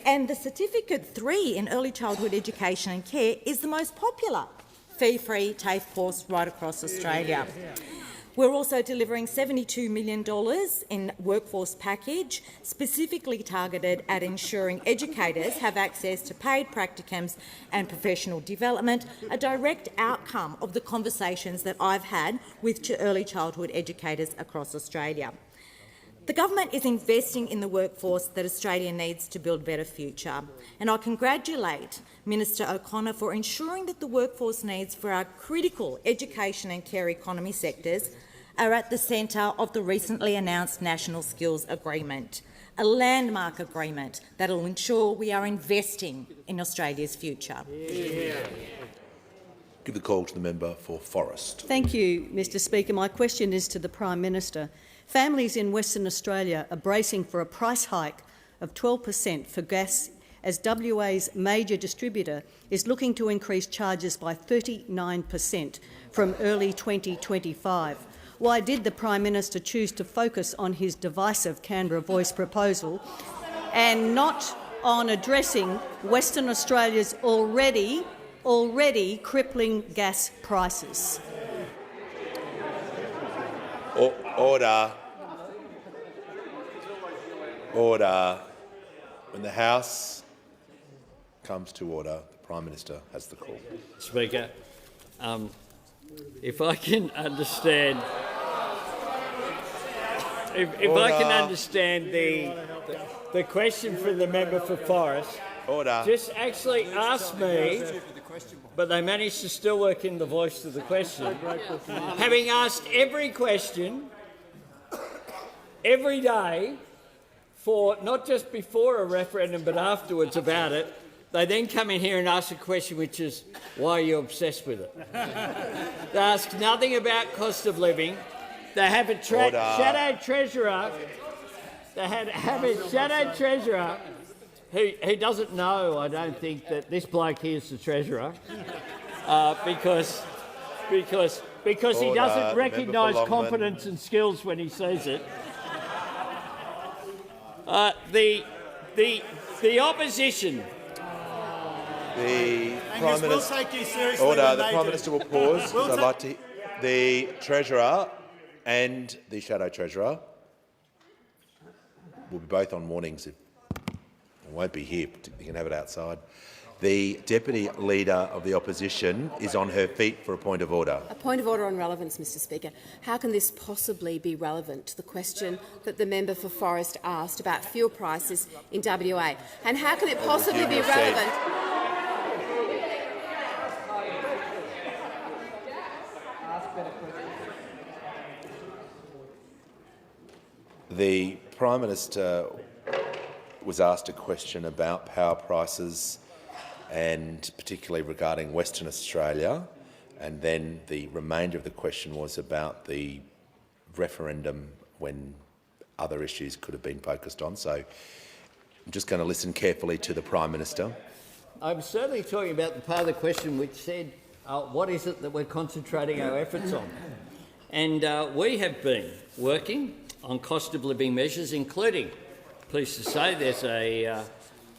And the Certificate 3 in Early Childhood Education and Care is the most popular fee-free TAFE course right across Australia. We're also delivering $72 million in workforce package, specifically targeted at ensuring educators have access to paid practicums and professional development, a direct outcome of the conversations that I've had with early childhood educators across Australia. The government is investing in the workforce that Australia needs to build a better future, and I congratulate Minister O'Connor for ensuring that the workforce needs for our critical education and care economy sectors are at the centre of the recently announced National Skills Agreement, a landmark agreement that will ensure we are investing in Australia's future. Give the call to the member for Forrest. Thank you, Mr Speaker. My question is to the Prime Minister. Families in Western Australia are bracing for a price hike of 12% for gas as WA's major distributor is looking to increase charges by 39% from early 2025. Why did the Prime Minister choose to focus on his divisive Canberra Voice proposal and not on addressing Western Australia's already crippling gas prices? Order. Order. When the House comes to order, the Prime Minister has the call. Speaker, if I can understand, if I can understand the question from the member for Forrest, order. Just actually ask me, but they managed to still work in the voice of the question. Having asked every question every day for not just before a referendum but afterwards about it, they then come in here and ask a question which is, why are you obsessed with it? They ask nothing about cost of living. They have a shadow treasurer. They have a shadow treasurer who doesn't know, I don't think, that this bloke here is the treasurer because he doesn't recognise competence and skills when he sees it. The opposition. The Prime Minister. Order. The Prime Minister will pause. I'd like to. The Treasurer and the Shadow Treasurer will be both on warnings. It won't be here. You can have it outside. The Deputy Leader of the Opposition is on her feet for a point of order. A point of order on relevance, Mr Speaker. How can this possibly be relevant to the question that the member for Forrest asked about fuel prices in WA? And how can it possibly be relevant? The Prime Minister was asked a question about power prices and particularly regarding Western Australia, and then the remainder of the question was about the referendum when other issues could have been focused on. So I'm just going to listen carefully to the Prime Minister. I'm certainly talking about the part of the question which said, what is it that we're concentrating our efforts on? And we have been working on cost of living measures, including, pleased to say,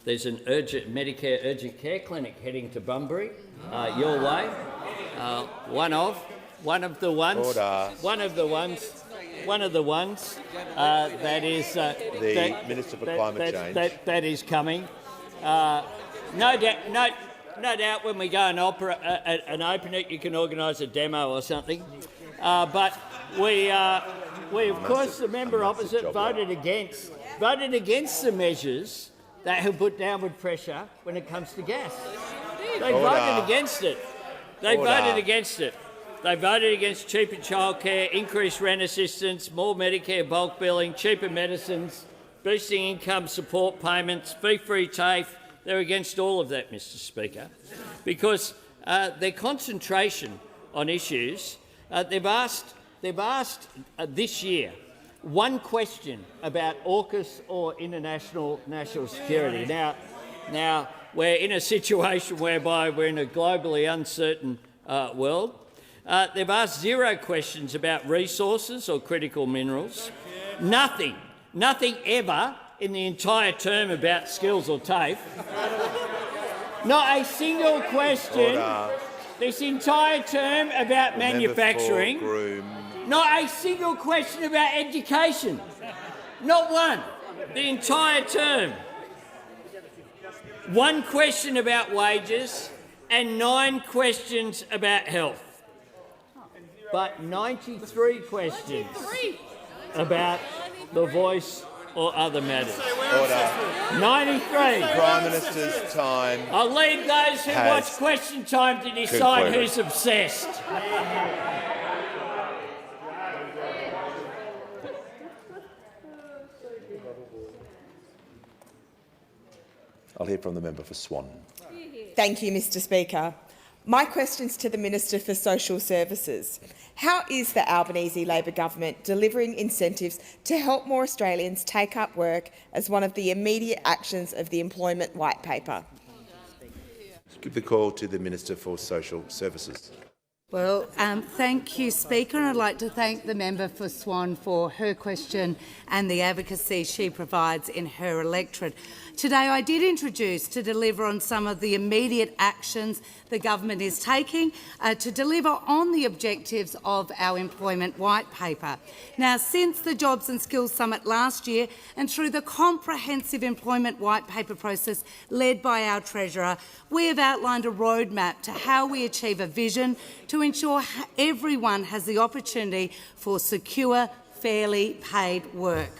there's an urgent Medicare urgent care clinic heading to Bunbury, your way. One of the ones that is the Minister for Climate Change. That is coming. No doubt when we go and open it, you can organise a demo or something. But we of course, the member opposite voted against the measures that have put downward pressure when it comes to gas. They voted against it. They voted against it. They voted against cheaper childcare, increased rent assistance, more Medicare bulk billing, cheaper medicines, boosting income support payments, fee-free TAFE. They're against all of that, Mr Speaker, because their concentration on issues, they've asked this year one question about AUKUS or international national security. Now we're in a situation whereby we're in a globally uncertain world. They've asked 0 questions about resources or critical minerals. Nothing ever in the entire term about skills or TAFE. Not a single question this entire term about manufacturing. Not a single question about education. Not one. The entire term. 1 question about wages and 9 questions about health. But 93 questions about the voice or other matters. Order. 93. The Prime Minister's time. I'll leave those who watch Question Time to decide concluded. who's obsessed. I'll hear from the member for Swan. Thank you, Mr Speaker. My question's to the Minister for Social Services. How is the Albanese Labor government delivering incentives to help more Australians take up work as one of the immediate actions of the Employment White Paper? Give the call to the Minister for Social Services. Well, thank you, Speaker, and I'd like to thank the member for Swan for her question and the advocacy she provides in her electorate. Today I did introduce to deliver on some of the immediate actions the government is taking to deliver on the objectives of our Employment White Paper. Now, since the Jobs and Skills Summit last year and through the comprehensive Employment White Paper process led by our Treasurer, we have outlined a roadmap to how we achieve a vision to ensure everyone has the opportunity for secure, fairly paid work.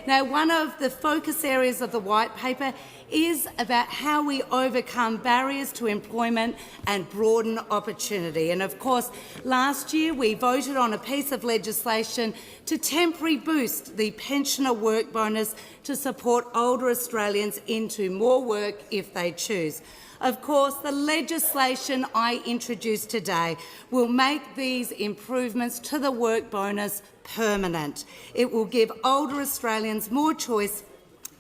Now, one of the focus areas of the White Paper is about how we overcome barriers to employment and broaden opportunity. And of course, last year we voted on a piece of legislation to temporarily boost the pensioner work bonus to support older Australians into more work if they choose. Of course, the legislation I introduced today will make these improvements to the work bonus permanent. It will give older Australians more choice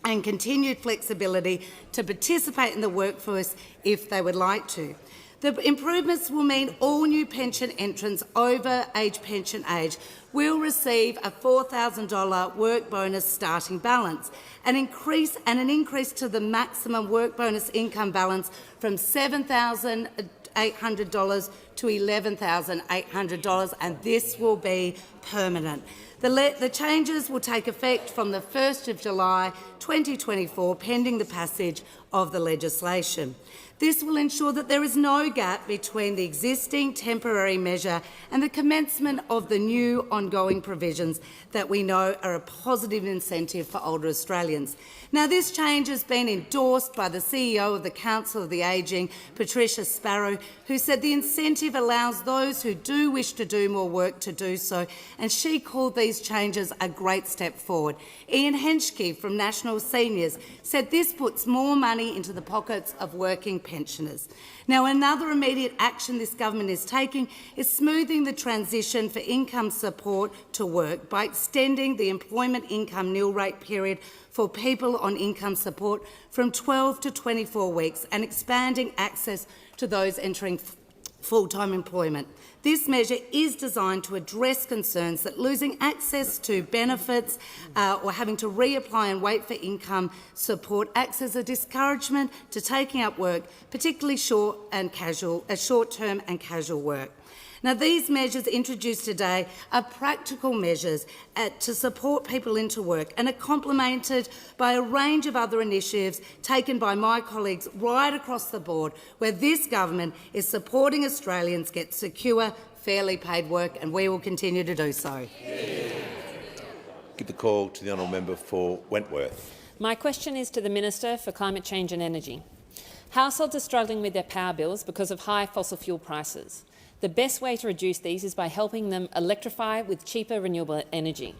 and continued flexibility to participate in the workforce if they would like to. The improvements will mean all new pension entrants over pension age will receive a $4,000 work bonus starting balance, an increase to the maximum work bonus income balance from $7,800 to $11,800, and this will be permanent. The changes will take effect from the 1st of July 2024, pending the passage of the legislation. This will ensure that there is no gap between the existing temporary measure and the commencement of the new ongoing provisions that we know are a positive incentive for older Australians. Now, this change has been endorsed by the CEO of the Council of the Ageing, Patricia Sparrow, who said the incentive allows those who do wish to do more work to do so, and she called these changes a great step forward. Ian Henschke from National Seniors said this puts more money into the pockets of working pensioners. Now, another immediate action this government is taking is smoothing the transition for income support to work by extending the employment income nil rate period for people on income support from 12 to 24 weeks and expanding access to those entering full-time employment. This measure is designed to address concerns that losing access to benefits or having to reapply and wait for income support acts as a discouragement to taking up work, particularly short-term and casual work. Now, these measures introduced today are practical measures to support people into work and are complemented by a range of other initiatives taken by my colleagues right across the board, where this government is supporting Australians get secure, fairly paid work, and we will continue to do so. Give the call to the honourable member for Wentworth. My question is to the Minister for Climate Change and Energy. Households are struggling with their power bills because of high fossil fuel prices. The best way to reduce these is by helping them electrify with cheaper renewable energy.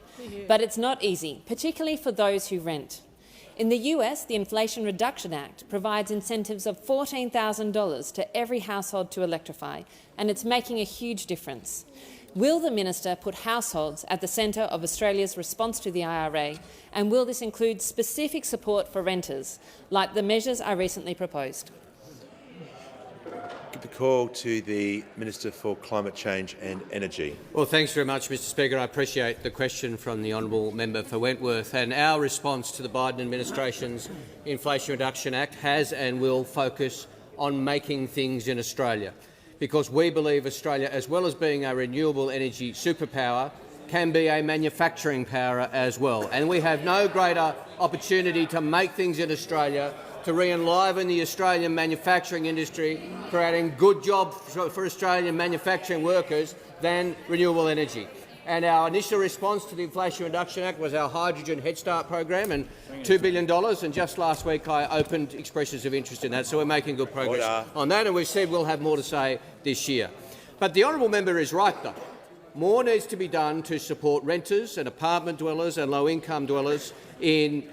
But it's not easy, particularly for those who rent. In the US, the Inflation Reduction Act provides incentives of $14,000 to every household to electrify, and it's making a huge difference. Will the minister put households at the centre of Australia's response to the IRA, and will this include specific support for renters, like the measures I recently proposed? Give the call to the Minister for Climate Change and Energy. Well, thanks very much, Mr Speaker. I appreciate the question from the honourable member for Wentworth. And our response to the Biden administration's Inflation Reduction Act has and will focus on making things in Australia, because we believe Australia, as well as being a renewable energy superpower, can be a manufacturing power as well. And we have no greater opportunity to make things in Australia, to re-enliven the Australian manufacturing industry, creating good jobs for Australian manufacturing workers, than renewable energy. And our initial response to the Inflation Reduction Act was our Hydrogen Head Start program and $2 billion. And just last week I opened expressions of interest in that, so we're making good progress on that, and we've said we'll have more to say this year. But the honourable member is right, though. More needs to be done to support renters and apartment dwellers and low-income dwellers in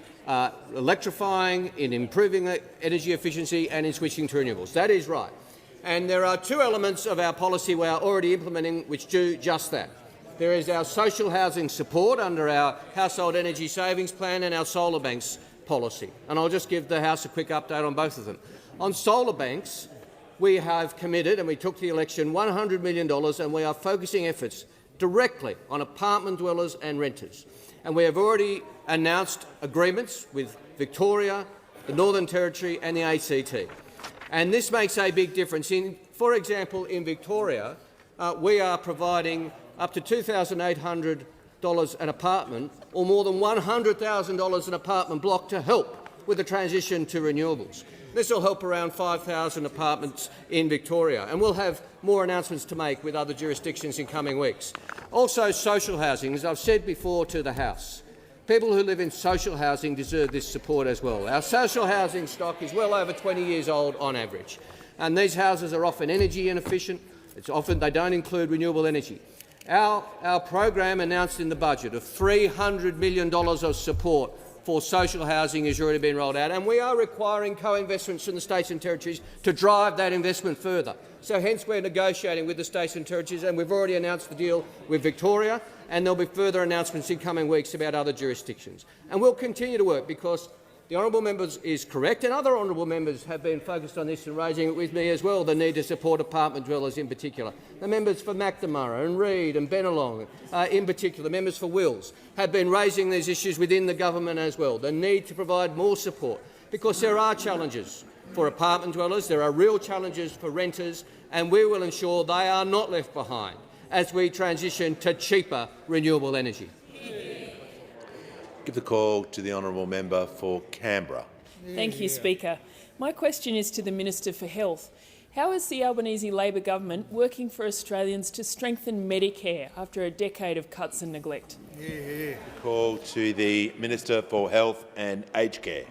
electrifying, in improving energy efficiency and in switching to renewables. That is right. And there are two elements of our policy we are already implementing which do just that. There is our social housing support under our Household Energy Savings Plan and our solar banks policy. And I'll just give the House a quick update on both of them. On solar banks, we have committed, and we took the election, $100 million, and we are focusing efforts directly on apartment dwellers and renters. And we have already announced agreements with Victoria, the Northern Territory and the ACT. And this makes a big difference. For example, in Victoria, we are providing up to $2,800 an apartment, or more than $100,000 an apartment block, to help with the transition to renewables. This will help around 5,000 apartments in Victoria, and we'll have more announcements to make with other jurisdictions in coming weeks. Also, social housing, as I've said before to the House, people who live in social housing deserve this support as well. Our social housing stock is well over 20 years old on average, and these houses are often energy inefficient. They don't include renewable energy. Our program announced in the budget of $300 million of support for social housing has already been rolled out, and we are requiring co-investments from the states and territories to drive that investment further. So hence we're negotiating with the states and territories, and we've already announced the deal with Victoria, and there'll be further announcements in coming weeks about other jurisdictions. And we'll continue to work, because the honourable member is correct, and other honourable members have been focused on this and raising it with me as well, the need to support apartment dwellers in particular. The members for Macnamara and Reid and Bennelong in particular, the members for Wills, have been raising these issues within the government as well, the need to provide more support, because there are challenges for apartment dwellers, there are real challenges for renters, and we will ensure they are not left behind as we transition to cheaper renewable energy. Give the call to the honourable member for Canberra. Thank you, Speaker. My question is to the Minister for Health. How is the Albanese Labor government working for Australians to strengthen Medicare after a decade of cuts and neglect? Call to the Minister for Health and Aged Care.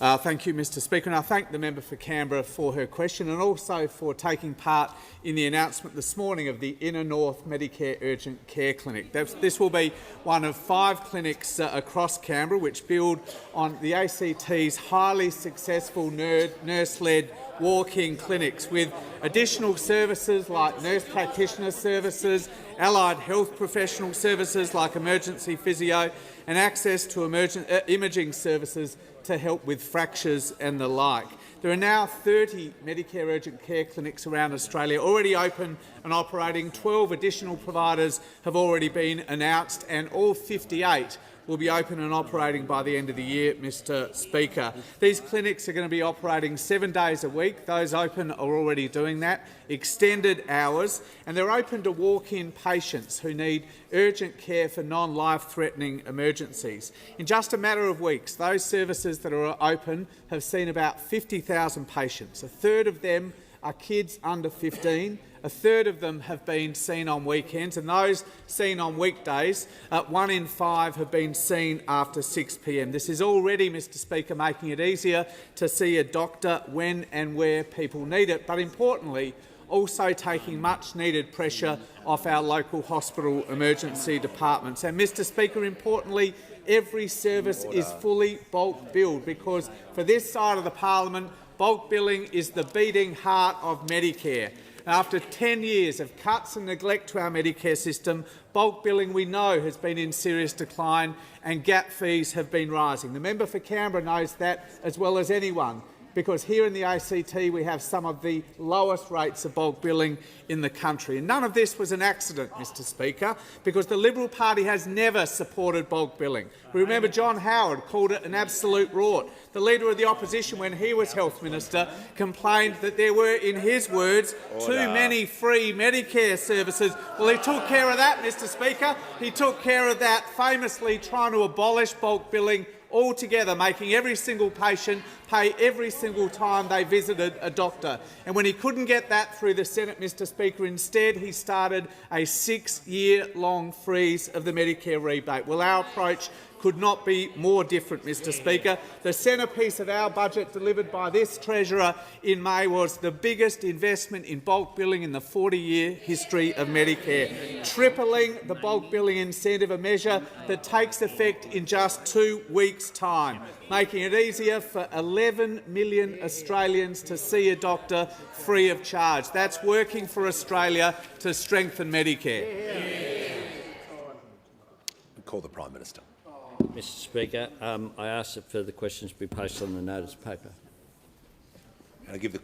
Thank you, Mr Speaker, and I thank the member for Canberra for her question and also for taking part in the announcement this morning of the Inner North Medicare Urgent Care Clinic. This will be one of 5 clinics across Canberra which build on the ACT's highly successful nurse-led walk-in clinics with additional services like nurse practitioner services, allied health professional services like emergency physio and access to imaging services to help with fractures and the like. There are now 30 Medicare urgent care clinics around Australia already open and operating. 12 additional providers have already been announced and all 58 will be open and operating by the end of the year, Mr Speaker. These clinics are going to be operating 7 days a week. Those open are already doing that, extended hours, and they're open to walk-in patients who need urgent care for non-life-threatening emergencies. In just a matter of weeks, those services that are open have seen about 50,000 patients. A third of them are kids under 15. A third of them have been seen on weekends, and those seen on weekdays, 1 in 5 have been seen after 6 p.m. This is already, Mr Speaker, making it easier to see a doctor when and where people need it, but importantly, also taking much-needed pressure off our local hospital emergency departments. And, Mr Speaker, importantly, every service is fully bulk billed because for this side of the parliament, bulk billing is the beating heart of Medicare. After 10 years of cuts and neglect to our Medicare system, bulk billing we know has been in serious decline and gap fees have been rising. The member for Canberra knows that as well as anyone, because here in the ACT we have some of the lowest rates of bulk billing in the country. And none of this was an accident, Mr Speaker, because the Liberal Party has never supported bulk billing. We remember John Howard called it an absolute rort. The Leader of the Opposition, when he was Health Minister, complained that there were, in his words, too many free Medicare services. Well, he took care of that, Mr Speaker. He took care of that, famously trying to abolish bulk billing altogether, making every single patient pay every single time they visited a doctor. And when he couldn't get that through the Senate, Mr Speaker, instead he started a 6-year-long freeze of the Medicare rebate. Well, our approach could not be more different, Mr Speaker. The centrepiece of our budget delivered by this Treasurer in May was the biggest investment in bulk billing in the 40-year history of Medicare, tripling the bulk billing incentive, a measure that takes effect in just 2 weeks' time, making it easier for 11 million Australians to see a doctor free of charge. That's working for Australia to strengthen Medicare. Call the Prime Minister. Mr Speaker, I ask that further questions be placed on the notice paper. I give the